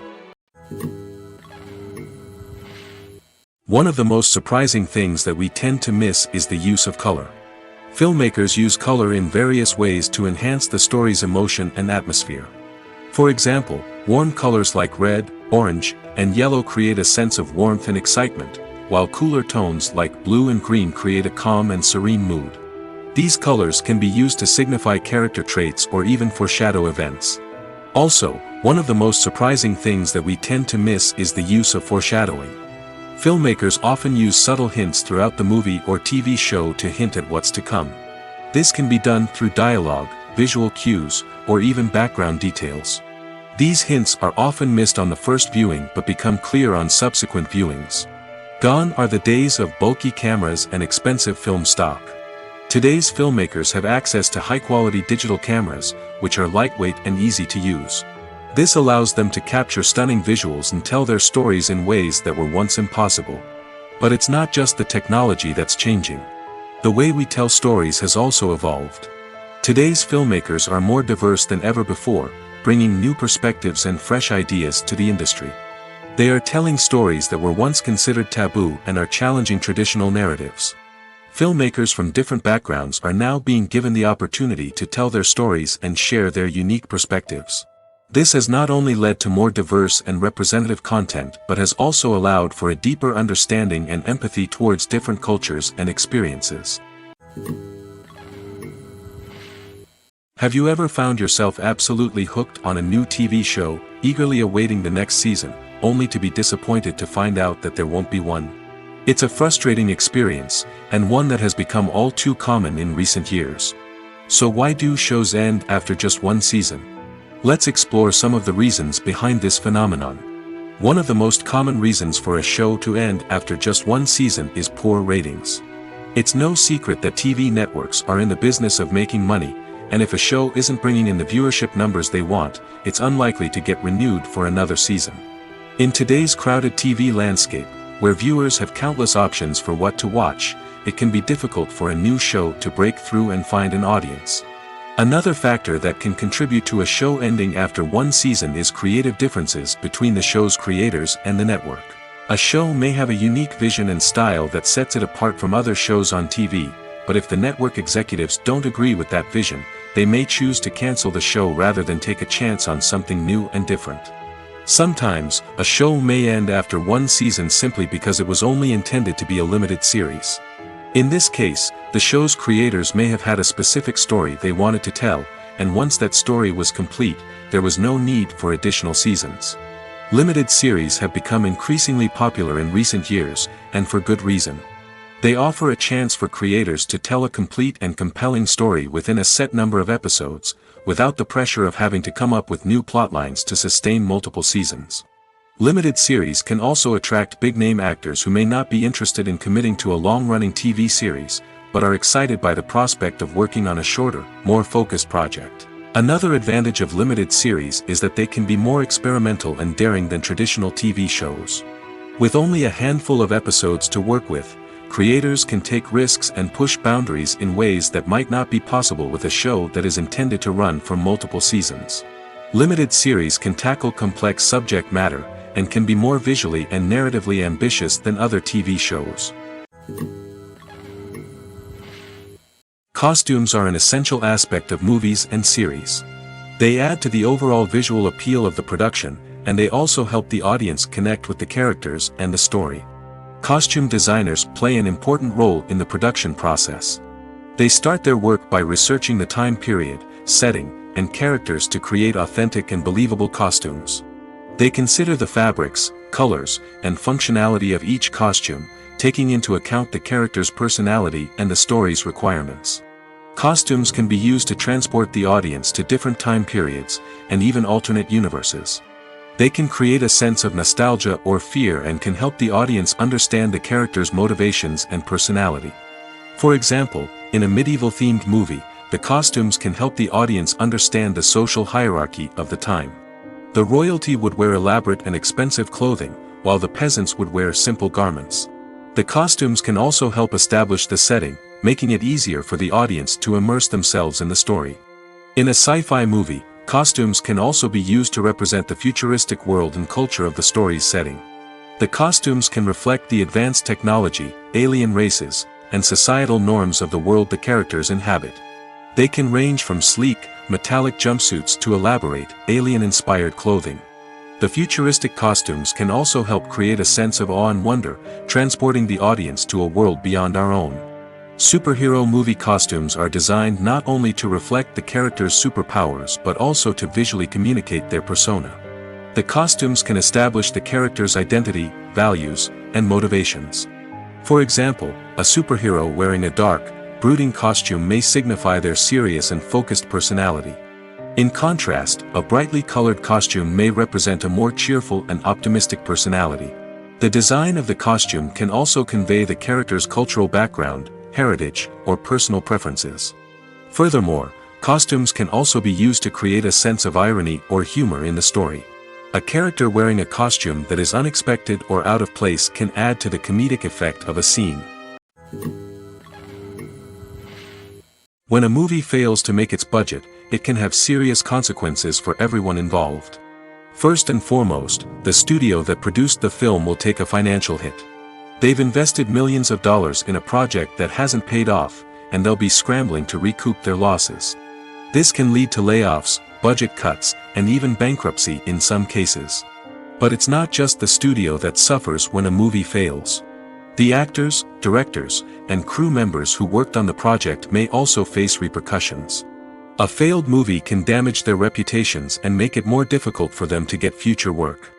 S1: One of the most surprising things that we tend to miss is the use of color. Filmmakers use color in various ways to enhance the story's emotion and atmosphere. For example, warm colors like red, orange, and yellow create a sense of warmth and excitement, while cooler tones like blue and green create a calm and serene mood. These colors can be used to signify character traits or even foreshadow events. Also, one of the most surprising things that we tend to miss is the use of foreshadowing. Filmmakers often use subtle hints throughout the movie or TV show to hint at what's to come. This can be done through dialogue, visual cues, or even background details. These hints are often missed on the first viewing but become clear on subsequent viewings. Gone are the days of bulky cameras and expensive film stock. Today's filmmakers have access to high-quality digital cameras, which are lightweight and easy to use. This allows them to capture stunning visuals and tell their stories in ways that were once impossible. But it's not just the technology that's changing. The way we tell stories has also evolved. Today's filmmakers are more diverse than ever before, bringing new perspectives and fresh ideas to the industry. They are telling stories that were once considered taboo and are challenging traditional narratives. Filmmakers from different backgrounds are now being given the opportunity to tell their stories and share their unique perspectives. This has not only led to more diverse and representative content but has also allowed for a deeper understanding and empathy towards different cultures and experiences. Have you ever found yourself absolutely hooked on a new TV show, eagerly awaiting the next season, only to be disappointed to find out that there won't be one? It's a frustrating experience, and one that has become all too common in recent years. So why do shows end after just one season? Let's explore some of the reasons behind this phenomenon. One of the most common reasons for a show to end after just one season is poor ratings. It's no secret that TV networks are in the business of making money, and if a show isn't bringing in the viewership numbers they want, it's unlikely to get renewed for another season. In today's crowded TV landscape, where viewers have countless options for what to watch, it can be difficult for a new show to break through and find an audience. Another factor that can contribute to a show ending after one season is creative differences between the show's creators and the network. A show may have a unique vision and style that sets it apart from other shows on TV, but if the network executives don't agree with that vision, they may choose to cancel the show rather than take a chance on something new and different. Sometimes, a show may end after one season simply because it was only intended to be a limited series. In this case, the show's creators may have had a specific story they wanted to tell, and once that story was complete, there was no need for additional seasons. Limited series have become increasingly popular in recent years, and for good reason. They offer a chance for creators to tell a complete and compelling story within a set number of episodes, without the pressure of having to come up with new plotlines to sustain multiple seasons. Limited series can also attract big-name actors who may not be interested in committing to a long-running TV series, but are excited by the prospect of working on a shorter, more focused project. Another advantage of limited series is that they can be more experimental and daring than traditional TV shows. With only a handful of episodes to work with, creators can take risks and push boundaries in ways that might not be possible with a show that is intended to run for multiple seasons. Limited series can tackle complex subject matter, and can be more visually and narratively ambitious than other TV shows. Costumes are an essential aspect of movies and series. They add to the overall visual appeal of the production, and they also help the audience connect with the characters and the story. Costume designers play an important role in the production process. They start their work by researching the time period, setting, and characters to create authentic and believable costumes. They consider the fabrics, colors, and functionality of each costume, taking into account the character's personality and the story's requirements. Costumes can be used to transport the audience to different time periods, and even alternate universes. They can create a sense of nostalgia or fear and can help the audience understand the character's motivations and personality. For example, in a medieval-themed movie, the costumes can help the audience understand the social hierarchy of the time. The royalty would wear elaborate and expensive clothing, while the peasants would wear simple garments. The costumes can also help establish the setting, making it easier for the audience to immerse themselves in the story. In a sci-fi movie, costumes can also be used to represent the futuristic world and culture of the story's setting. The costumes can reflect the advanced technology, alien races, and societal norms of the world the characters inhabit. They can range from sleek, metallic jumpsuits to elaborate, alien-inspired clothing. The futuristic costumes can also help create a sense of awe and wonder, transporting the audience to a world beyond our own. Superhero movie costumes are designed not only to reflect the character's superpowers but also to visually communicate their persona. The costumes can establish the character's identity, values, and motivations. For example, a superhero wearing a dark, brooding costume may signify their serious and focused personality. In contrast, a brightly colored costume may represent a more cheerful and optimistic personality. The design of the costume can also convey the character's cultural background, heritage, or personal preferences. Furthermore, costumes can also be used to create a sense of irony or humor in the story. A character wearing a costume that is unexpected or out of place can add to the comedic effect of a scene. When a movie fails to make its budget, it can have serious consequences for everyone involved. First and foremost, the studio that produced the film will take a financial hit. They've invested millions of dollars in a project that hasn't paid off, and they'll be scrambling to recoup their losses. This can lead to layoffs, budget cuts, and even bankruptcy in some cases. But it's not just the studio that suffers when a movie fails. The actors, directors, and crew members who worked on the project may also face repercussions. A failed movie can damage their reputations and make it more difficult for them to get future work.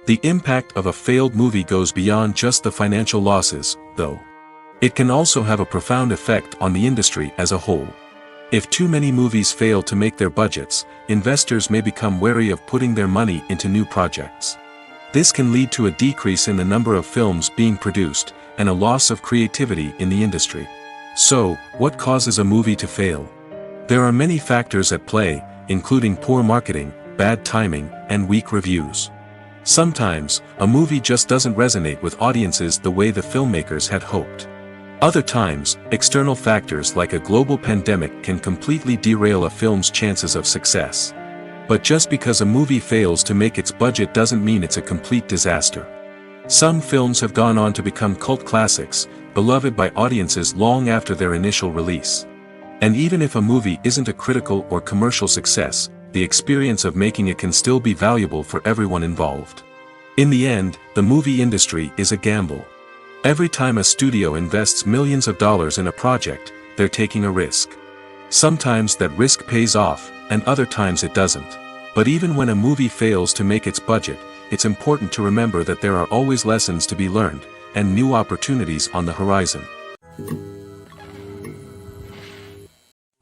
S1: The impact of a failed movie goes beyond just the financial losses, though. It can also have a profound effect on the industry as a whole. If too many movies fail to make their budgets, investors may become wary of putting their money into new projects. This can lead to a decrease in the number of films being produced, and a loss of creativity in the industry. So, what causes a movie to fail? There are many factors at play, including poor marketing, bad timing, and weak reviews. Sometimes, a movie just doesn't resonate with audiences the way the filmmakers had hoped. Other times, external factors like a global pandemic can completely derail a film's chances of success. But just because a movie fails to make its budget doesn't mean it's a complete disaster. Some films have gone on to become cult classics, beloved by audiences long after their initial release. And even if a movie isn't a critical or commercial success, the experience of making it can still be valuable for everyone involved. In the end, the movie industry is a gamble. Every time a studio invests millions of dollars in a project, they're taking a risk. Sometimes that risk pays off, and other times it doesn't. But even when a movie fails to make its budget, it's important to remember that there are always lessons to be learned, and new opportunities on the horizon.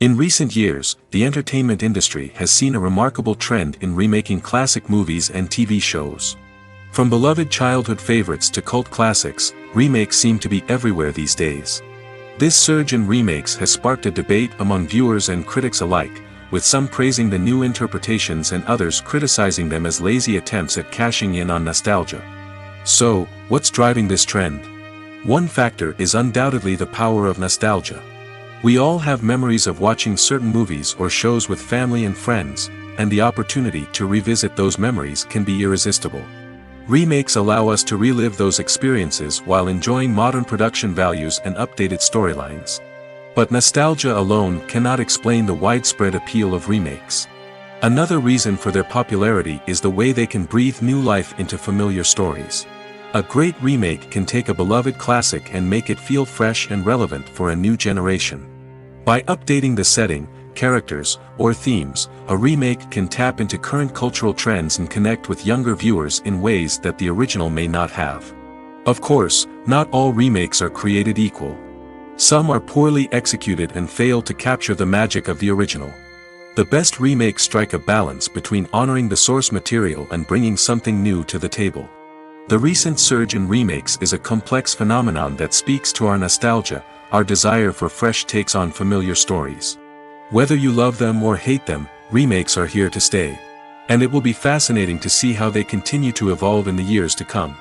S1: In recent years, the entertainment industry has seen a remarkable trend in remaking classic movies and TV shows. From beloved childhood favorites to cult classics, remakes seem to be everywhere these days. This surge in remakes has sparked a debate among viewers and critics alike, with some praising the new interpretations and others criticizing them as lazy attempts at cashing in on nostalgia. So, what's driving this trend? One factor is undoubtedly the power of nostalgia. We all have memories of watching certain movies or shows with family and friends, and the opportunity to revisit those memories can be irresistible. Remakes allow us to relive those experiences while enjoying modern production values and updated storylines. But nostalgia alone cannot explain the widespread appeal of remakes. Another reason for their popularity is the way they can breathe new life into familiar stories. A great remake can take a beloved classic and make it feel fresh and relevant for a new generation. By updating the setting, characters, or themes, a remake can tap into current cultural trends and connect with younger viewers in ways that the original may not have. Of course, not all remakes are created equal. Some are poorly executed and fail to capture the magic of the original. The best remakes strike a balance between honoring the source material and bringing something new to the table. The recent surge in remakes is a complex phenomenon that speaks to our nostalgia, our desire for fresh takes on familiar stories. Whether you love them or hate them, remakes are here to stay. And it will be fascinating to see how they continue to evolve in the years to come.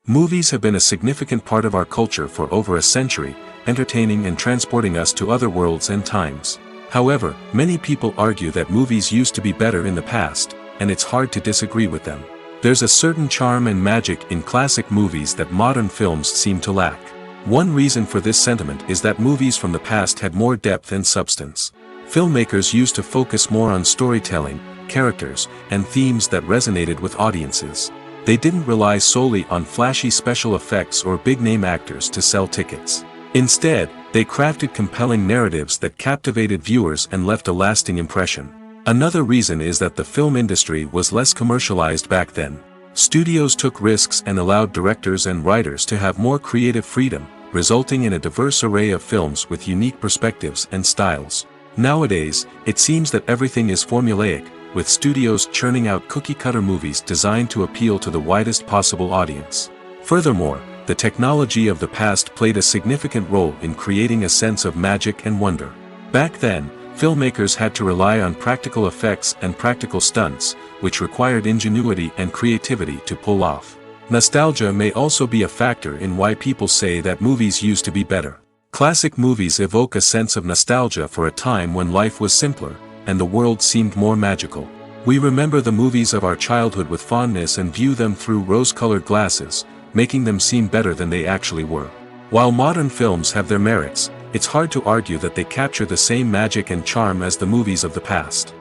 S1: Movies have been a significant part of our culture for over a century, entertaining and transporting us to other worlds and times. However, many people argue that movies used to be better in the past, and it's hard to disagree with them. There's a certain charm and magic in classic movies that modern films seem to lack. One reason for this sentiment is that movies from the past had more depth and substance. Filmmakers used to focus more on storytelling, characters, and themes that resonated with audiences. They didn't rely solely on flashy special effects or big-name actors to sell tickets. Instead, they crafted compelling narratives that captivated viewers and left a lasting impression. Another reason is that the film industry was less commercialized back then. Studios took risks and allowed directors and writers to have more creative freedom, resulting in a diverse array of films with unique perspectives and styles. Nowadays, it seems that everything is formulaic, with studios churning out cookie-cutter movies designed to appeal to the widest possible audience. Furthermore, the technology of the past played a significant role in creating a sense of magic and wonder. Back then, filmmakers had to rely on practical effects and practical stunts, which required ingenuity and creativity to pull off. Nostalgia may also be a factor in why people say that movies used to be better. Classic movies evoke a sense of nostalgia for a time when life was simpler, and the world seemed more magical. We remember the movies of our childhood with fondness and view them through rose-colored glasses, making them seem better than they actually were. While modern films have their merits, it's hard to argue that they capture the same magic and charm as the movies of the past.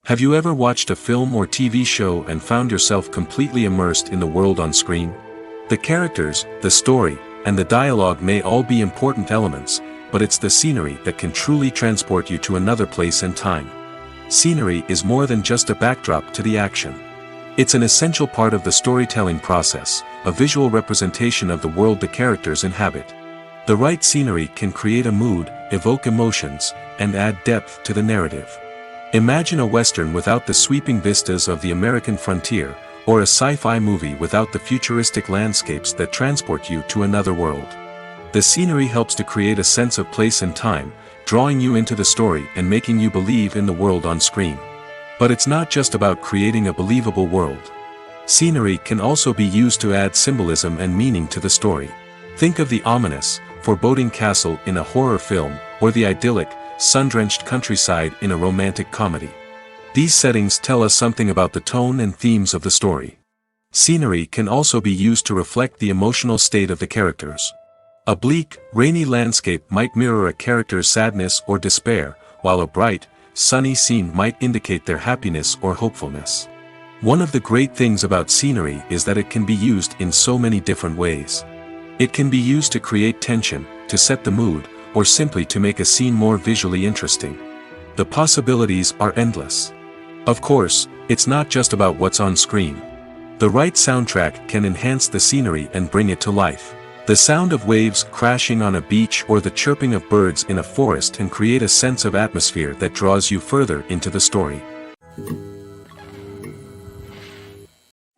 S1: Have you ever watched a film or TV show and found yourself completely immersed in the world on screen? The characters, the story, and the dialogue may all be important elements, but it's the scenery that can truly transport you to another place and time. Scenery is more than just a backdrop to the action. It's an essential part of the storytelling process, a visual representation of the world the characters inhabit. The right scenery can create a mood, evoke emotions, and add depth to the narrative. Imagine a Western without the sweeping vistas of the American frontier, or a sci-fi movie without the futuristic landscapes that transport you to another world. The scenery helps to create a sense of place and time, drawing you into the story and making you believe in the world on screen. But it's not just about creating a believable world. Scenery can also be used to add symbolism and meaning to the story. Think of the ominous, foreboding castle in a horror film, or the idyllic, sun-drenched countryside in a romantic comedy. These settings tell us something about the tone and themes of the story. Scenery can also be used to reflect the emotional state of the characters. A bleak, rainy landscape might mirror a character's sadness or despair, while a bright, sunny scene might indicate their happiness or hopefulness. One of the great things about scenery is that it can be used in so many different ways. It can be used to create tension, to set the mood, or simply to make a scene more visually interesting. The possibilities are endless. Of course, it's not just about what's on screen. The right soundtrack can enhance the scenery and bring it to life. The sound of waves crashing on a beach or the chirping of birds in a forest can create a sense of atmosphere that draws you further into the story.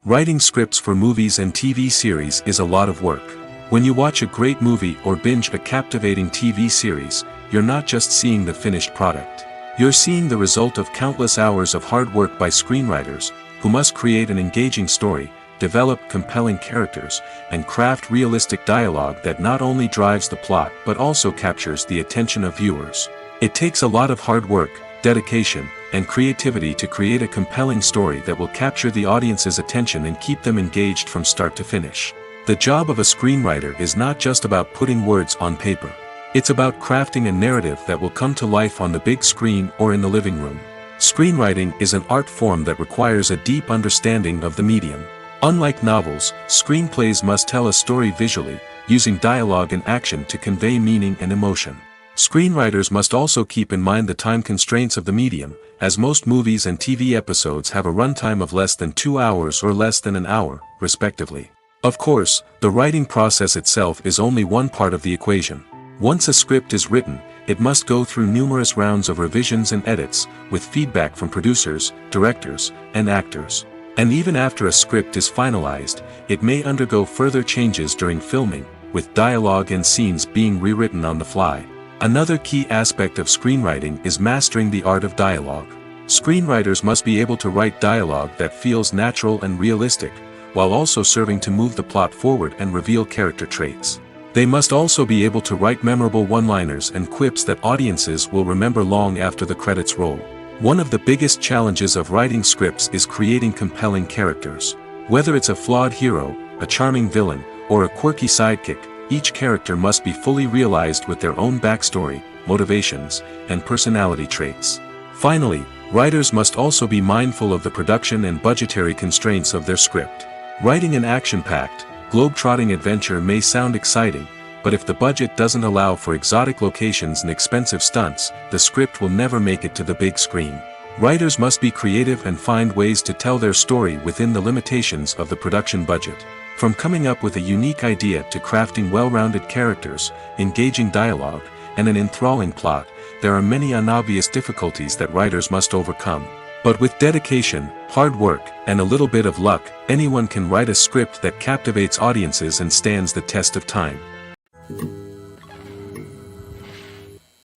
S1: Writing scripts for movies and TV series is a lot of work. When you watch a great movie or binge a captivating TV series, you're not just seeing the finished product. You're seeing the result of countless hours of hard work by screenwriters, who must create an engaging story, develop compelling characters, and craft realistic dialogue that not only drives the plot but also captures the attention of viewers. It takes a lot of hard work, dedication, and creativity to create a compelling story that will capture the audience's attention and keep them engaged from start to finish. The job of a screenwriter is not just about putting words on paper. It's about crafting a narrative that will come to life on the big screen or in the living room. Screenwriting is an art form that requires a deep understanding of the medium. Unlike novels, screenplays must tell a story visually, using dialogue and action to convey meaning and emotion. Screenwriters must also keep in mind the time constraints of the medium, as most movies and TV episodes have a runtime of less than 2 hours or less than an hour, respectively. Of course, the writing process itself is only one part of the equation. Once a script is written, it must go through numerous rounds of revisions and edits, with feedback from producers, directors, and actors. And even after a script is finalized, it may undergo further changes during filming, with dialogue and scenes being rewritten on the fly. Another key aspect of screenwriting is mastering the art of dialogue. Screenwriters must be able to write dialogue that feels natural and realistic, while also serving to move the plot forward and reveal character traits. They must also be able to write memorable one-liners and quips that audiences will remember long after the credits roll. One of the biggest challenges of writing scripts is creating compelling characters. Whether it's a flawed hero, a charming villain, or a quirky sidekick, each character must be fully realized with their own backstory, motivations, and personality traits. Finally, writers must also be mindful of the production and budgetary constraints of their script. Writing an action-packed, globe-trotting adventure may sound exciting, but if the budget doesn't allow for exotic locations and expensive stunts, the script will never make it to the big screen. Writers must be creative and find ways to tell their story within the limitations of the production budget. From coming up with a unique idea to crafting well-rounded characters, engaging dialogue, and an enthralling plot, there are many unobvious difficulties that writers must overcome. But with dedication, hard work, and a little bit of luck, anyone can write a script that captivates audiences and stands the test of time.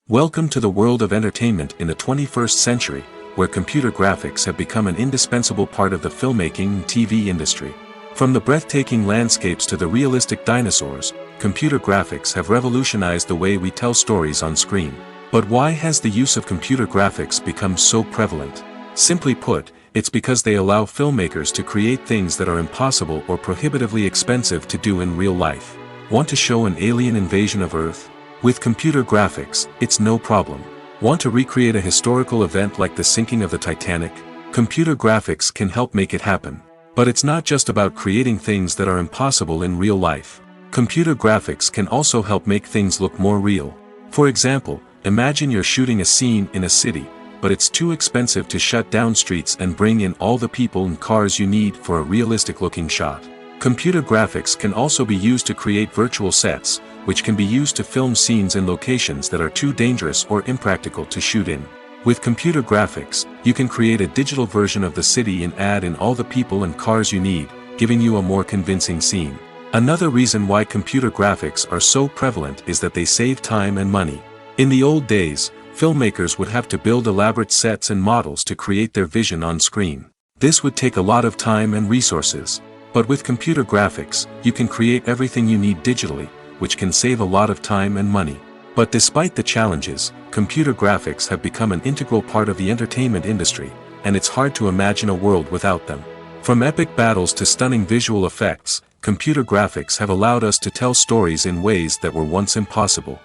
S1: Welcome to the world of entertainment in the 21st century, where computer graphics have become an indispensable part of the filmmaking and TV industry. From the breathtaking landscapes to the realistic dinosaurs, computer graphics have revolutionized the way we tell stories on screen. But why has the use of computer graphics become so prevalent? Simply put, it's because they allow filmmakers to create things that are impossible or prohibitively expensive to do in real life. Want to show an alien invasion of Earth? With computer graphics, it's no problem. Want to recreate a historical event like the sinking of the Titanic? Computer graphics can help make it happen. But it's not just about creating things that are impossible in real life. Computer graphics can also help make things look more real. For example, imagine you're shooting a scene in a city, but it's too expensive to shut down streets and bring in all the people and cars you need for a realistic-looking shot. Computer graphics can also be used to create virtual sets, which can be used to film scenes in locations that are too dangerous or impractical to shoot in. With computer graphics, you can create a digital version of the city and add in all the people and cars you need, giving you a more convincing scene. Another reason why computer graphics are so prevalent is that they save time and money. In the old days, filmmakers would have to build elaborate sets and models to create their vision on screen. This would take a lot of time and resources. But with computer graphics, you can create everything you need digitally, which can save a lot of time and money. But despite the challenges, computer graphics have become an integral part of the entertainment industry, and it's hard to imagine a world without them. From epic battles to stunning visual effects, computer graphics have allowed us to tell stories in ways that were once impossible.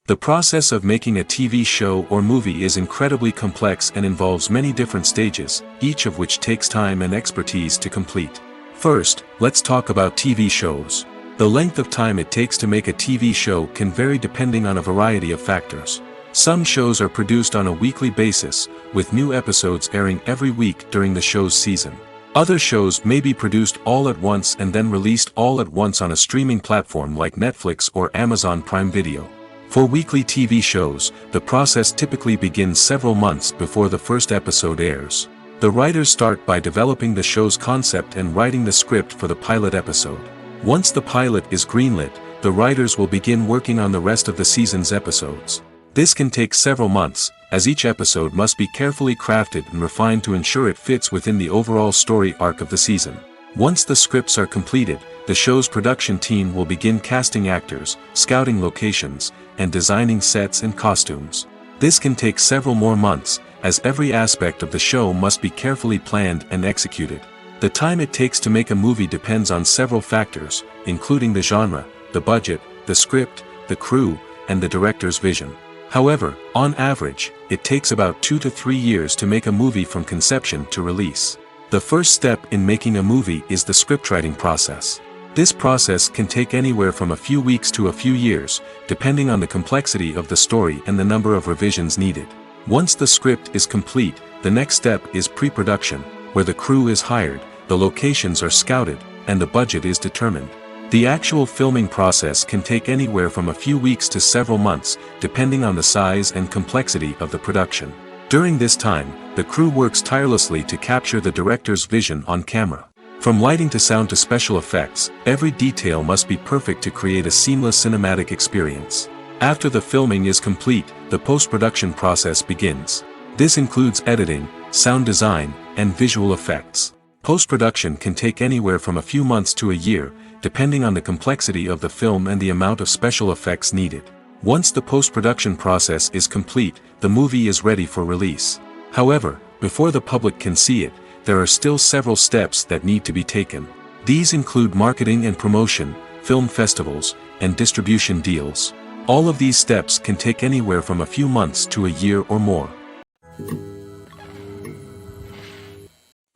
S1: The process of making a TV show or movie is incredibly complex and involves many different stages, each of which takes time and expertise to complete. First, let's talk about TV shows. The length of time it takes to make a TV show can vary depending on a variety of factors. Some shows are produced on a weekly basis, with new episodes airing every week during the show's season. Other shows may be produced all at once and then released all at once on a streaming platform like Netflix or Amazon Prime Video. For weekly TV shows, the process typically begins several months before the first episode airs. The writers start by developing the show's concept and writing the script for the pilot episode. Once the pilot is greenlit, the writers will begin working on the rest of the season's episodes. This can take several months, as each episode must be carefully crafted and refined to ensure it fits within the overall story arc of the season. Once the scripts are completed, the show's production team will begin casting actors, scouting locations, and designing sets and costumes. This can take several more months, as every aspect of the show must be carefully planned and executed. The time it takes to make a movie depends on several factors, including the genre, the budget, the script, the crew, and the director's vision. However, on average, it takes about 2 to 3 years to make a movie from conception to release. The first step in making a movie is the scriptwriting process. This process can take anywhere from a few weeks to a few years, depending on the complexity of the story and the number of revisions needed. Once the script is complete, the next step is pre-production, where the crew is hired, the locations are scouted, and the budget is determined. The actual filming process can take anywhere from a few weeks to several months, depending on the size and complexity of the production. During this time, the crew works tirelessly to capture the director's vision on camera. From lighting to sound to special effects, every detail must be perfect to create a seamless cinematic experience. After the filming is complete, the post-production process begins. This includes editing, sound design, and visual effects. Post-production can take anywhere from a few months to a year, depending on the complexity of the film and the amount of special effects needed. Once the post-production process is complete, the movie is ready for release. However, before the public can see it, there are still several steps that need to be taken. These include marketing and promotion, film festivals, and distribution deals. All of these steps can take anywhere from a few months to a year or more.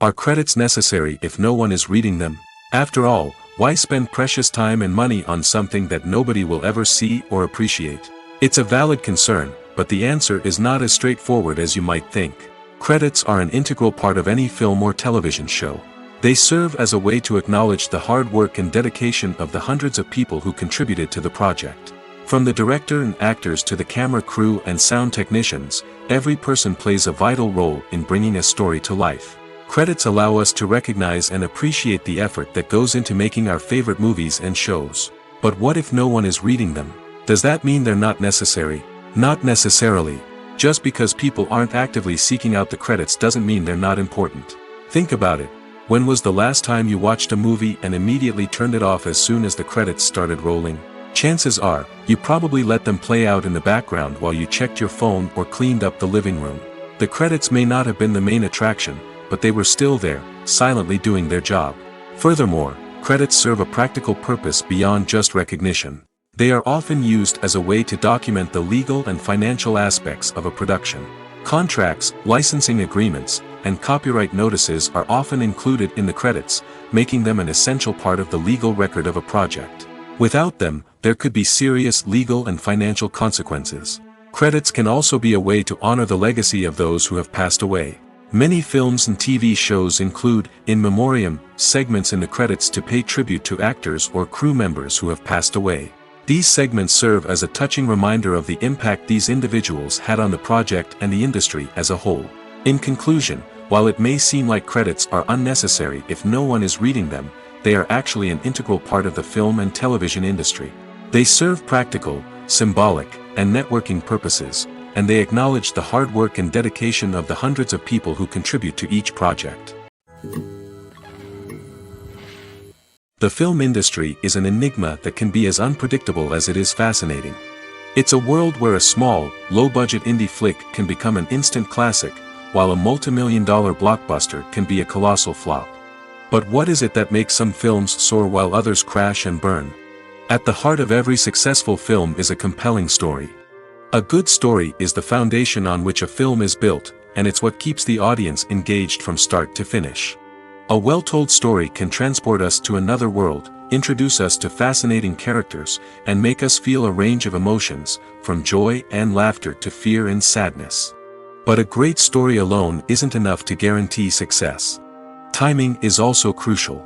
S1: Are credits necessary if no one is reading them? After all, why spend precious time and money on something that nobody will ever see or appreciate? It's a valid concern, but the answer is not as straightforward as you might think. Credits are an integral part of any film or television show. They serve as a way to acknowledge the hard work and dedication of the hundreds of people who contributed to the project. From the director and actors to the camera crew and sound technicians, every person plays a vital role in bringing a story to life. Credits allow us to recognize and appreciate the effort that goes into making our favorite movies and shows. But what if no one is reading them? Does that mean they're not necessary? Not necessarily. Just because people aren't actively seeking out the credits doesn't mean they're not important. Think about it. When was the last time you watched a movie and immediately turned it off as soon as the credits started rolling? Chances are, you probably let them play out in the background while you checked your phone or cleaned up the living room. The credits may not have been the main attraction, but they were still there, silently doing their job. Furthermore, credits serve a practical purpose beyond just recognition. They are often used as a way to document the legal and financial aspects of a production. Contracts, licensing agreements, and copyright notices are often included in the credits, making them an essential part of the legal record of a project. Without them, there could be serious legal and financial consequences. Credits can also be a way to honor the legacy of those who have passed away. Many films and TV shows include, in memoriam, segments in the credits to pay tribute to actors or crew members who have passed away. These segments serve as a touching reminder of the impact these individuals had on the project and the industry as a whole. In conclusion, while it may seem like credits are unnecessary if no one is reading them, they are actually an integral part of the film and television industry. They serve practical, symbolic, and networking purposes, and they acknowledge the hard work and dedication of the hundreds of people who contribute to each project. The film industry is an enigma that can be as unpredictable as it is fascinating. It's a world where a small, low-budget indie flick can become an instant classic, while a multi-million-dollar blockbuster can be a colossal flop. But what is it that makes some films soar while others crash and burn? At the heart of every successful film is a compelling story. A good story is the foundation on which a film is built, and it's what keeps the audience engaged from start to finish. A well-told story can transport us to another world, introduce us to fascinating characters, and make us feel a range of emotions, from joy and laughter to fear and sadness. But a great story alone isn't enough to guarantee success. Timing is also crucial.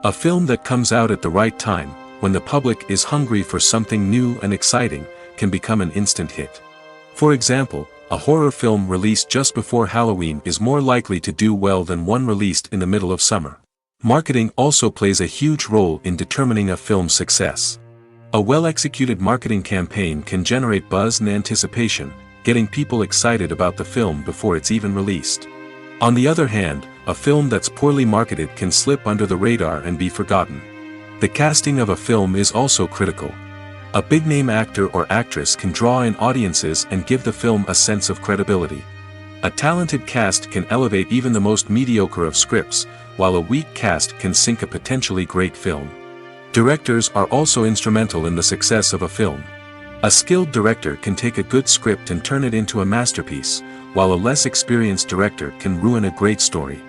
S1: A film that comes out at the right time, when the public is hungry for something new and exciting, can become an instant hit. For example, a horror film released just before Halloween is more likely to do well than one released in the middle of summer. Marketing also plays a huge role in determining a film's success. A well-executed marketing campaign can generate buzz and anticipation, getting people excited about the film before it's even released. On the other hand, a film that's poorly marketed can slip under the radar and be forgotten. The casting of a film is also critical. A big-name actor or actress can draw in audiences and give the film a sense of credibility. A talented cast can elevate even the most mediocre of scripts, while a weak cast can sink a potentially great film. Directors are also instrumental in the success of a film. A skilled director can take a good script and turn it into a masterpiece, while a less experienced director can ruin a great story.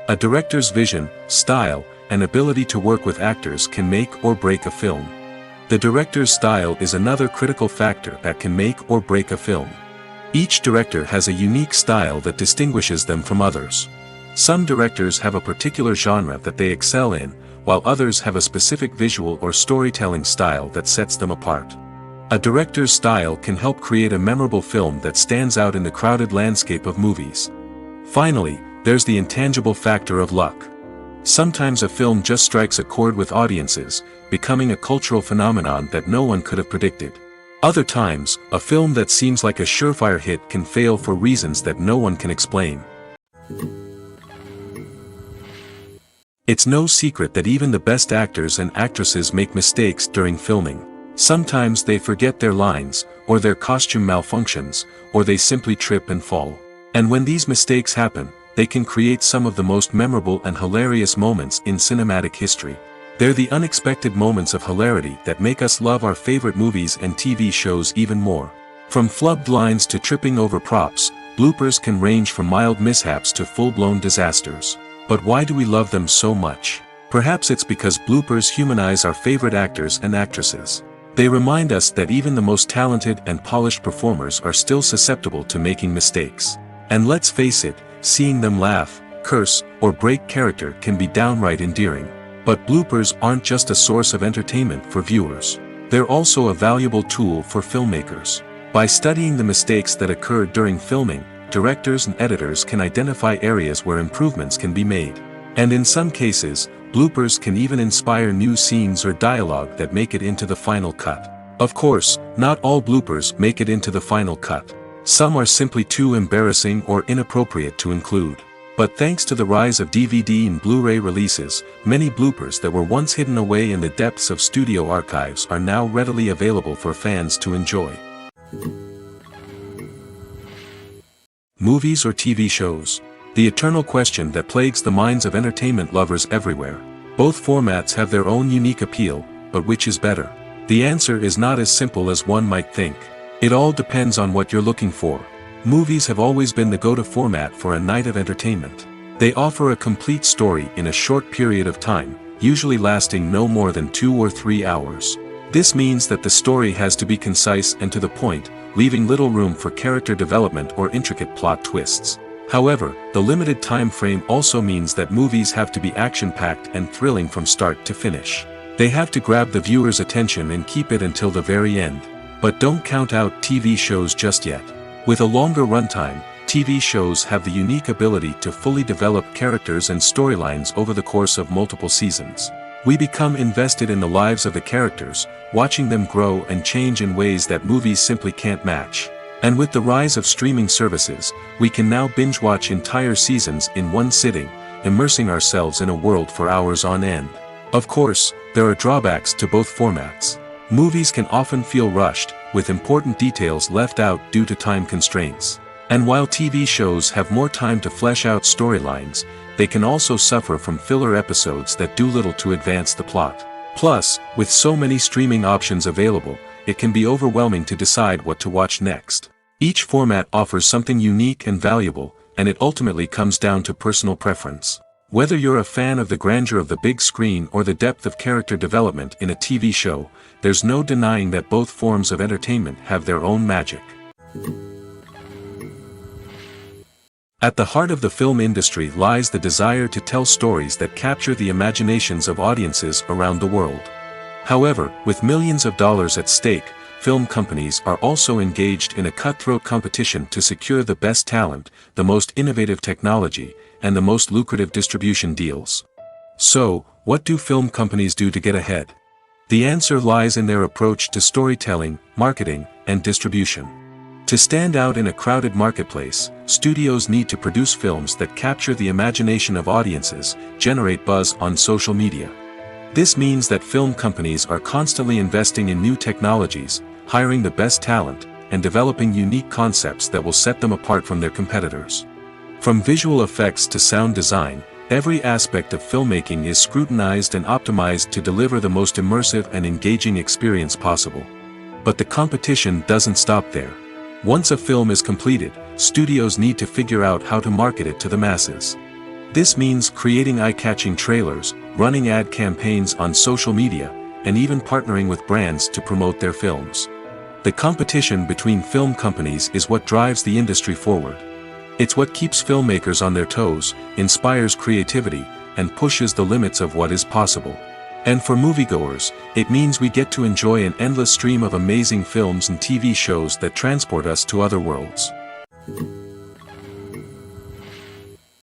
S1: A director's vision, style, and ability to work with actors can make or break a film. The director's style is another critical factor that can make or break a film. Each director has a unique style that distinguishes them from others. Some directors have a particular genre that they excel in, while others have a specific visual or storytelling style that sets them apart. A director's style can help create a memorable film that stands out in the crowded landscape of movies. Finally, there's the intangible factor of luck. Sometimes a film just strikes a chord with audiences, becoming a cultural phenomenon that no one could have predicted. Other times, a film that seems like a surefire hit can fail for reasons that no one can explain. It's no secret that even the best actors and actresses make mistakes during filming. Sometimes they forget their lines, or their costume malfunctions, or they simply trip and fall. And when these mistakes happen, they can create some of the most memorable and hilarious moments in cinematic history. They're the unexpected moments of hilarity that make us love our favorite movies and TV shows even more. From flubbed lines to tripping over props, bloopers can range from mild mishaps to full-blown disasters. But why do we love them so much? Perhaps it's because bloopers humanize our favorite actors and actresses. They remind us that even the most talented and polished performers are still susceptible to making mistakes. And let's face it, seeing them laugh, curse, or break character can be downright endearing. But bloopers aren't just a source of entertainment for viewers. They're also a valuable tool for filmmakers. By studying the mistakes that occurred during filming, directors and editors can identify areas where improvements can be made. And in some cases, bloopers can even inspire new scenes or dialogue that make it into the final cut. Of course, not all bloopers make it into the final cut. Some are simply too embarrassing or inappropriate to include. But thanks to the rise of DVD and Blu-ray releases, many bloopers that were once hidden away in the depths of studio archives are now readily available for fans to enjoy. Movies or TV shows? The eternal question that plagues the minds of entertainment lovers everywhere. Both formats have their own unique appeal, but which is better? The answer is not as simple as one might think. It all depends on what you're looking for. Movies have always been the go-to format for a night of entertainment. They offer a complete story in a short period of time, usually lasting no more than 2 or 3 hours. This means that the story has to be concise and to the point, leaving little room for character development or intricate plot twists. However, the limited time frame also means that movies have to be action-packed and thrilling from start to finish. They have to grab the viewer's attention and keep it until the very end. But don't count out TV shows just yet. With a longer runtime, TV shows have the unique ability to fully develop characters and storylines over the course of multiple seasons. We become invested in the lives of the characters, watching them grow and change in ways that movies simply can't match. And with the rise of streaming services, we can now binge-watch entire seasons in one sitting, immersing ourselves in a world for hours on end. Of course, there are drawbacks to both formats. Movies can often feel rushed, with important details left out due to time constraints. And while TV shows have more time to flesh out storylines, they can also suffer from filler episodes that do little to advance the plot. Plus, with so many streaming options available, it can be overwhelming to decide what to watch next. Each format offers something unique and valuable, and it ultimately comes down to personal preference. Whether you're a fan of the grandeur of the big screen or the depth of character development in a TV show, there's no denying that both forms of entertainment have their own magic. At the heart of the film industry lies the desire to tell stories that capture the imaginations of audiences around the world. However, with millions of dollars at stake, film companies are also engaged in a cutthroat competition to secure the best talent, the most innovative technology, and the most lucrative distribution deals. So, what do film companies do to get ahead? The answer lies in their approach to storytelling, marketing, and distribution. To stand out in a crowded marketplace, studios need to produce films that capture the imagination of audiences, generate buzz on social media. This means that film companies are constantly investing in new technologies, hiring the best talent, and developing unique concepts that will set them apart from their competitors. From visual effects to sound design, every aspect of filmmaking is scrutinized and optimized to deliver the most immersive and engaging experience possible. But the competition doesn't stop there. Once a film is completed, studios need to figure out how to market it to the masses. This means creating eye-catching trailers, running ad campaigns on social media, and even partnering with brands to promote their films. The competition between film companies is what drives the industry forward. It's what keeps filmmakers on their toes, inspires creativity, and pushes the limits of what is possible. And for moviegoers, it means we get to enjoy an endless stream of amazing films and TV shows that transport us to other worlds.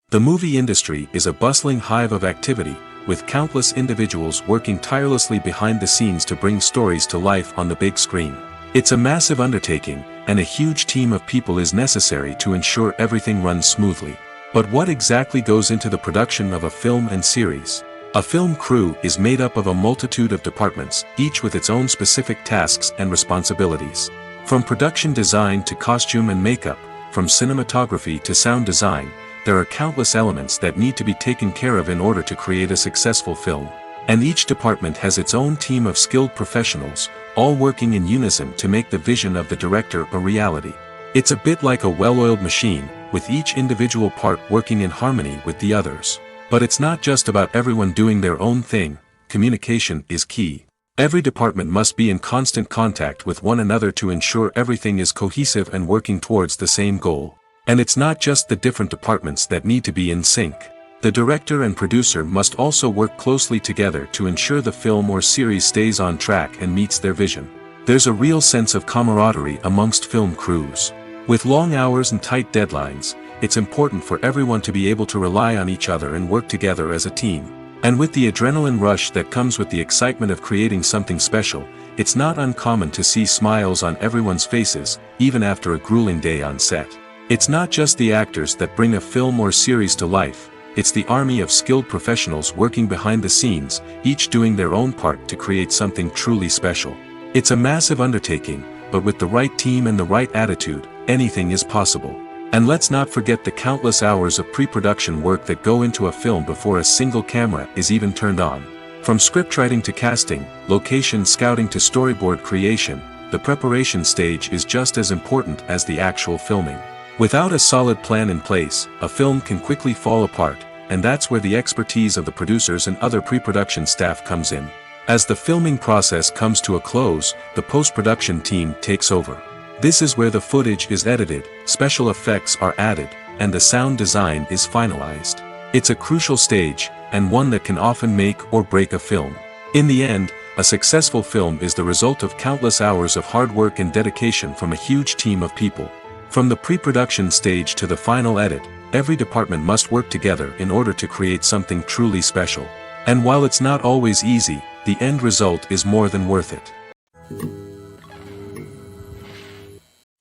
S1: The movie industry is a bustling hive of activity, with countless individuals working tirelessly behind the scenes to bring stories to life on the big screen. It's a massive undertaking, and a huge team of people is necessary to ensure everything runs smoothly. But what exactly goes into the production of a film and series? A film crew is made up of a multitude of departments, each with its own specific tasks and responsibilities. From production design to costume and makeup, from cinematography to sound design, there are countless elements that need to be taken care of in order to create a successful film. And each department has its own team of skilled professionals, all working in unison to make the vision of the director a reality. It's a bit like a well-oiled machine, with each individual part working in harmony with the others. But it's not just about everyone doing their own thing. Communication is key. Every department must be in constant contact with one another to ensure everything is cohesive and working towards the same goal. And it's not just the different departments that need to be in sync. The director and producer must also work closely together to ensure the film or series stays on track and meets their vision. There's a real sense of camaraderie amongst film crews. With long hours and tight deadlines, it's important for everyone to be able to rely on each other and work together as a team. And with the adrenaline rush that comes with the excitement of creating something special, it's not uncommon to see smiles on everyone's faces, even after a grueling day on set. It's not just the actors that bring a film or series to life, it's the army of skilled professionals working behind the scenes, each doing their own part to create something truly special. It's a massive undertaking, but with the right team and the right attitude, anything is possible. And let's not forget the countless hours of pre-production work that go into a film before a single camera is even turned on. From scriptwriting to casting, location scouting to storyboard creation, the preparation stage is just as important as the actual filming. Without a solid plan in place, a film can quickly fall apart, and that's where the expertise of the producers and other pre-production staff comes in. As the filming process comes to a close, the post-production team takes over. This is where the footage is edited, special effects are added, and the sound design is finalized. It's a crucial stage, and one that can often make or break a film. In the end, a successful film is the result of countless hours of hard work and dedication from a huge team of people. From the pre-production stage to the final edit, every department must work together in order to create something truly special. And while it's not always easy, the end result is more than worth it.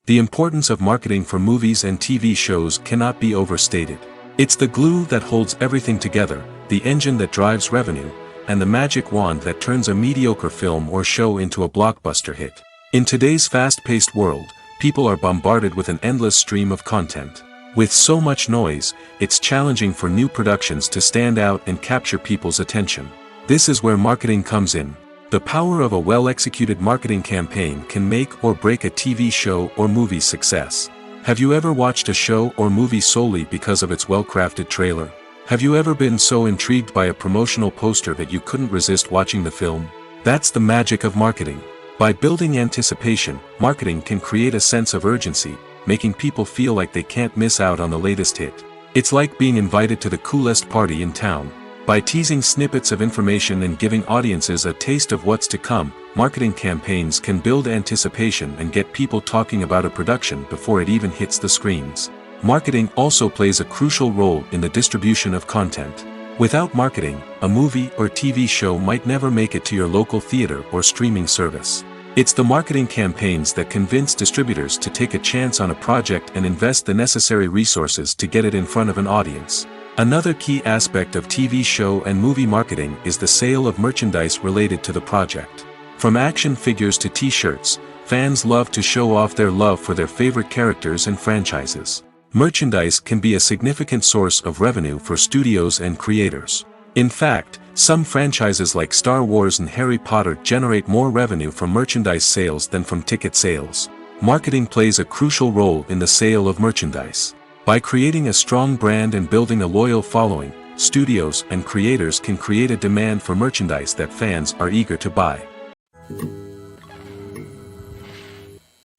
S1: The importance of marketing for movies and TV shows cannot be overstated. It's the glue that holds everything together, the engine that drives revenue, and the magic wand that turns a mediocre film or show into a blockbuster hit. In today's fast-paced world, people are bombarded with an endless stream of content. With so much noise, it's challenging for new productions to stand out and capture people's attention. This is where marketing comes in. The power of a well-executed marketing campaign can make or break a TV show or movie's success. Have you ever watched a show or movie solely because of its well-crafted trailer? Have you ever been so intrigued by a promotional poster that you couldn't resist watching the film? That's the magic of marketing. By building anticipation, marketing can create a sense of urgency, making people feel like they can't miss out on the latest hit. It's like being invited to the coolest party in town. By teasing snippets of information and giving audiences a taste of what's to come, marketing campaigns can build anticipation and get people talking about a production before it even hits the screens. Marketing also plays a crucial role in the distribution of content. Without marketing, a movie or TV show might never make it to your local theater or streaming service. It's the marketing campaigns that convince distributors to take a chance on a project and invest the necessary resources to get it in front of an audience. Another key aspect of TV show and movie marketing is the sale of merchandise related to the project. From action figures to t-shirts, fans love to show off their love for their favorite characters and franchises. Merchandise can be a significant source of revenue for studios and creators. In fact, some franchises like Star Wars and Harry Potter generate more revenue from merchandise sales than from ticket sales. Marketing plays a crucial role in the sale of merchandise. By creating a strong brand and building a loyal following, studios and creators can create a demand for merchandise that fans are eager to buy.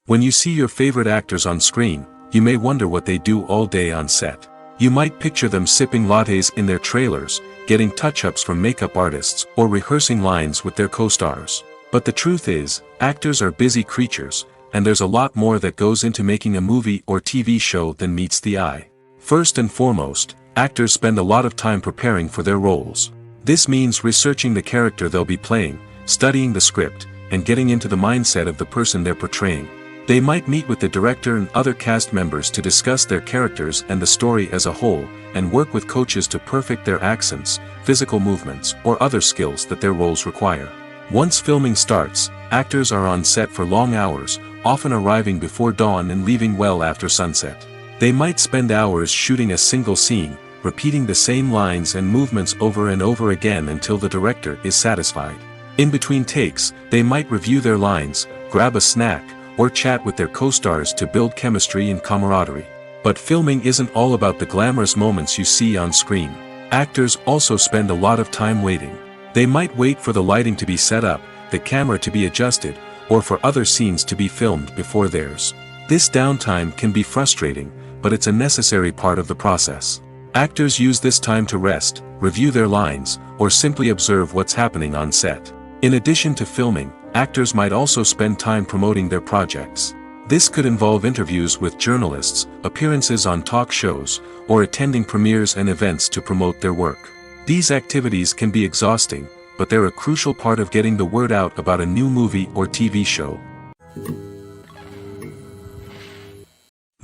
S1: When you see your favorite actors on screen, you may wonder what they do all day on set. You might picture them sipping lattes in their trailers, getting touch-ups from makeup artists, or rehearsing lines with their co-stars. But the truth is, actors are busy creatures, and there's a lot more that goes into making a movie or TV show than meets the eye. First and foremost, actors spend a lot of time preparing for their roles. This means researching the character they'll be playing, studying the script, and getting into the mindset of the person they're portraying. They might meet with the director and other cast members to discuss their characters and the story as a whole, and work with coaches to perfect their accents, physical movements, or other skills that their roles require. Once filming starts, actors are on set for long hours, often arriving before dawn and leaving well after sunset. They might spend hours shooting a single scene, repeating the same lines and movements over and over again until the director is satisfied. In between takes, they might review their lines, grab a snack, or chat with their co-stars to build chemistry and camaraderie. But filming isn't all about the glamorous moments you see on screen. Actors also spend a lot of time waiting. They might wait for the lighting to be set up, the camera to be adjusted, or for other scenes to be filmed before theirs. This downtime can be frustrating, but it's a necessary part of the process. Actors use this time to rest, review their lines, or simply observe what's happening on set. In addition to filming, actors might also spend time promoting their projects. This could involve interviews with journalists, appearances on talk shows, or attending premieres and events to promote their work. These activities can be exhausting, but they're a crucial part of getting the word out about a new movie or TV show.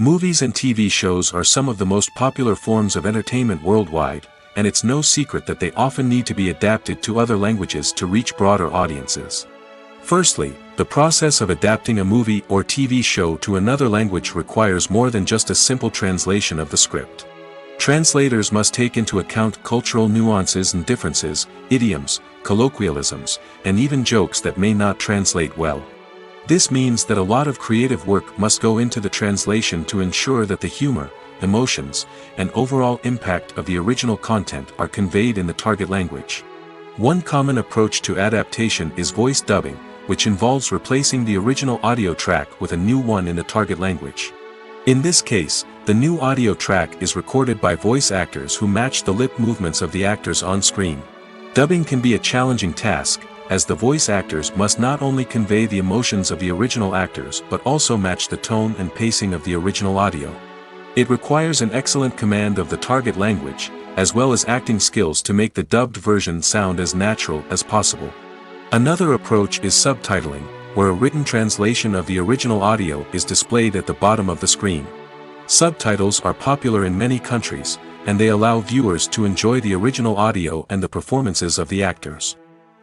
S1: Movies and TV shows are some of the most popular forms of entertainment worldwide, and it's no secret that they often need to be adapted to other languages to reach broader audiences. Firstly, the process of adapting a movie or TV show to another language requires more than just a simple translation of the script. Translators must take into account cultural nuances and differences, idioms, colloquialisms, and even jokes that may not translate well. This means that a lot of creative work must go into the translation to ensure that the humor, emotions, and overall impact of the original content are conveyed in the target language. One common approach to adaptation is voice dubbing, which involves replacing the original audio track with a new one in the target language. In this case, the new audio track is recorded by voice actors who match the lip movements of the actors on screen. Dubbing can be a challenging task, as the voice actors must not only convey the emotions of the original actors but also match the tone and pacing of the original audio. It requires an excellent command of the target language, as well as acting skills to make the dubbed version sound as natural as possible. Another approach is subtitling, where a written translation of the original audio is displayed at the bottom of the screen. Subtitles are popular in many countries, and they allow viewers to enjoy the original audio and the performances of the actors.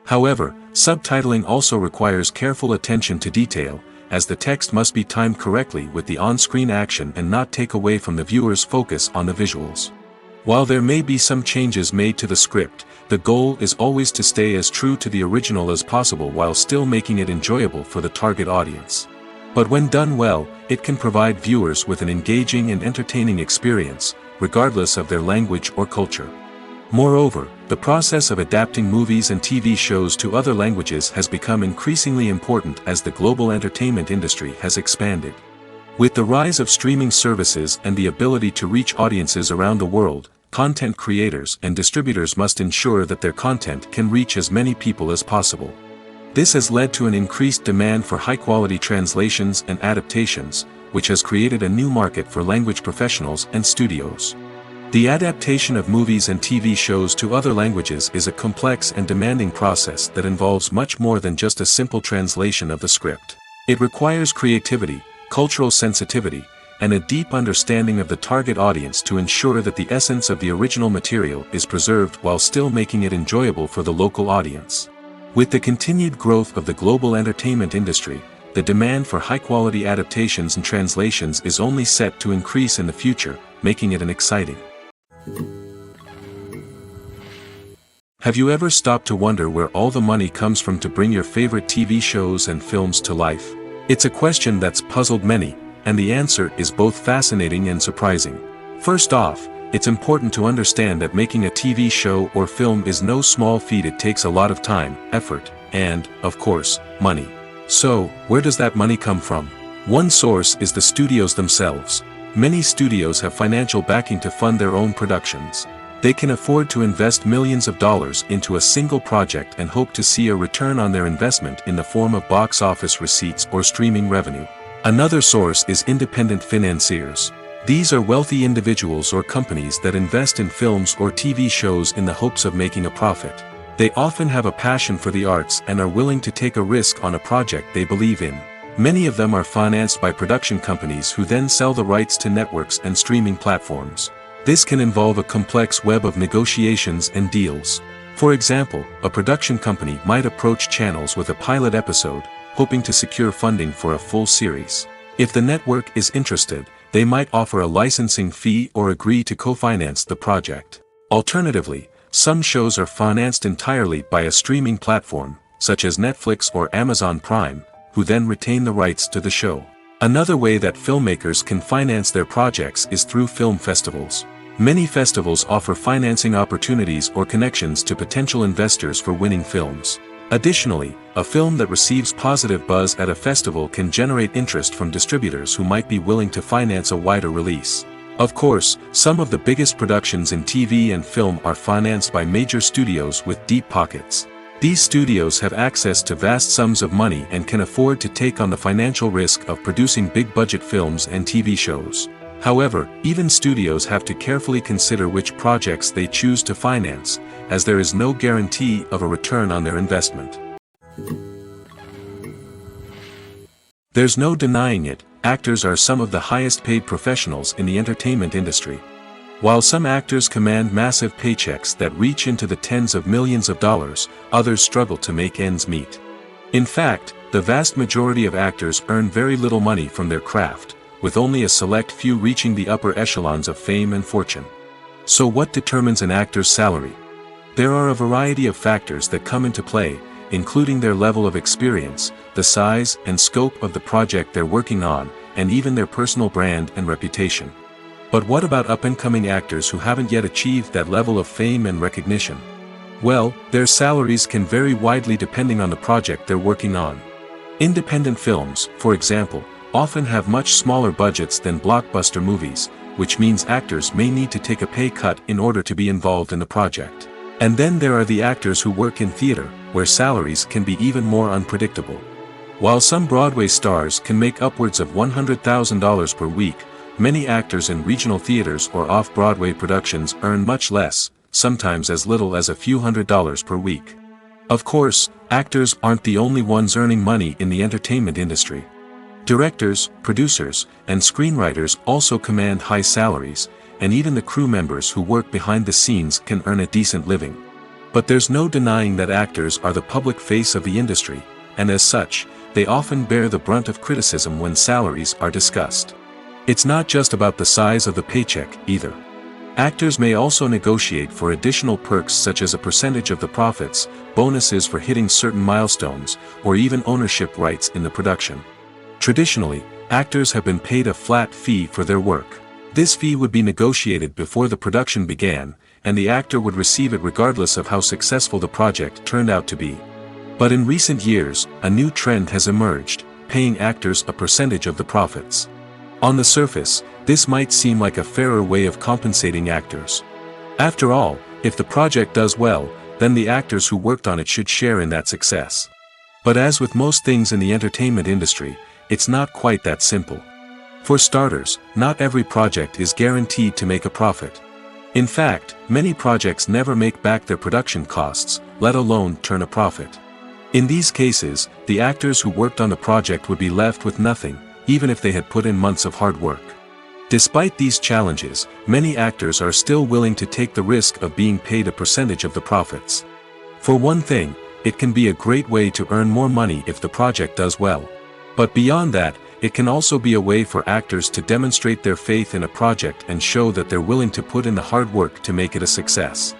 S1: However, subtitling also requires careful attention to detail, as the text must be timed correctly with the on-screen action and not take away from the viewer's focus on the visuals. While there may be some changes made to the script, the goal is always to stay as true to the original as possible while still making it enjoyable for the target audience. But when done well, it can provide viewers with an engaging and entertaining experience, regardless of their language or culture. Moreover, the process of adapting movies and TV shows to other languages has become increasingly important as the global entertainment industry has expanded. With the rise of streaming services and the ability to reach audiences around the world, content creators and distributors must ensure that their content can reach as many people as possible. This has led to an increased demand for high-quality translations and adaptations, which has created a new market for language professionals and studios. The adaptation of movies and TV shows to other languages is a complex and demanding process that involves much more than just a simple translation of the script. It requires creativity, cultural sensitivity, and a deep understanding of the target audience to ensure that the essence of the original material is preserved while still making it enjoyable for the local audience. With the continued growth of the global entertainment industry, the demand for high-quality adaptations and translations is only set to increase in the future, making it an exciting. Have you ever stopped to wonder where all the money comes from to bring your favorite TV shows and films to life? It's a question that's puzzled many, and the answer is both fascinating and surprising. First off, it's important to understand that making a TV show or film is no small feat. It takes a lot of time, effort, and, of course, money. So, where does that money come from? One source is the studios themselves. Many studios have financial backing to fund their own productions. They can afford to invest millions of dollars into a single project and hope to see a return on their investment in the form of box office receipts or streaming revenue. Another source is independent financiers. These are wealthy individuals or companies that invest in films or TV shows in the hopes of making a profit. They often have a passion for the arts and are willing to take a risk on a project they believe in. Many of them are financed by production companies who then sell the rights to networks and streaming platforms. This can involve a complex web of negotiations and deals. For example, a production company might approach channels with a pilot episode, hoping to secure funding for a full series. If the network is interested, they might offer a licensing fee or agree to co-finance the project. Alternatively, some shows are financed entirely by a streaming platform, such as Netflix or Amazon Prime, who then retain the rights to the show. Another way that filmmakers can finance their projects is through film festivals. Many festivals offer financing opportunities or connections to potential investors for winning films. Additionally, a film that receives positive buzz at a festival can generate interest from distributors who might be willing to finance a wider release. Of course, some of the biggest productions in TV and film are financed by major studios with deep pockets. These studios have access to vast sums of money and can afford to take on the financial risk of producing big-budget films and TV shows. However, even studios have to carefully consider which projects they choose to finance, as there is no guarantee of a return on their investment. There's no denying it, actors are some of the highest paid professionals in the entertainment industry. While some actors command massive paychecks that reach into the tens of millions of dollars, others struggle to make ends meet. In fact, the vast majority of actors earn very little money from their craft, with only a select few reaching the upper echelons of fame and fortune. So what determines an actor's salary? There are a variety of factors that come into play, including their level of experience, the size and scope of the project they're working on, and even their personal brand and reputation. But what about up-and-coming actors who haven't yet achieved that level of fame and recognition? Well, their salaries can vary widely depending on the project they're working on. Independent films, for example, often have much smaller budgets than blockbuster movies, which means actors may need to take a pay cut in order to be involved in the project. And then there are the actors who work in theater, where salaries can be even more unpredictable. While some Broadway stars can make upwards of $100,000 per week, many actors in regional theaters or off-Broadway productions earn much less, sometimes as little as a few $100s per week. Of course, actors aren't the only ones earning money in the entertainment industry. Directors, producers, and screenwriters also command high salaries, and even the crew members who work behind the scenes can earn a decent living. But there's no denying that actors are the public face of the industry, and as such, they often bear the brunt of criticism when salaries are discussed. It's not just about the size of the paycheck, either. Actors may also negotiate for additional perks such as a percentage of the profits, bonuses for hitting certain milestones, or even ownership rights in the production. Traditionally, actors have been paid a flat fee for their work. This fee would be negotiated before the production began, and the actor would receive it regardless of how successful the project turned out to be. But in recent years, a new trend has emerged, paying actors a percentage of the profits. On the surface, this might seem like a fairer way of compensating actors. After all, if the project does well, then the actors who worked on it should share in that success. But as with most things in the entertainment industry, it's not quite that simple. For starters, not every project is guaranteed to make a profit. In fact, many projects never make back their production costs, let alone turn a profit. In these cases, the actors who worked on the project would be left with nothing, even if they had put in months of hard work. Despite these challenges, many actors are still willing to take the risk of being paid a percentage of the profits. For one thing, it can be a great way to earn more money if the project does well. But beyond that, it can also be a way for actors to demonstrate their faith in a project and show that they're willing to put in the hard work to make it a success.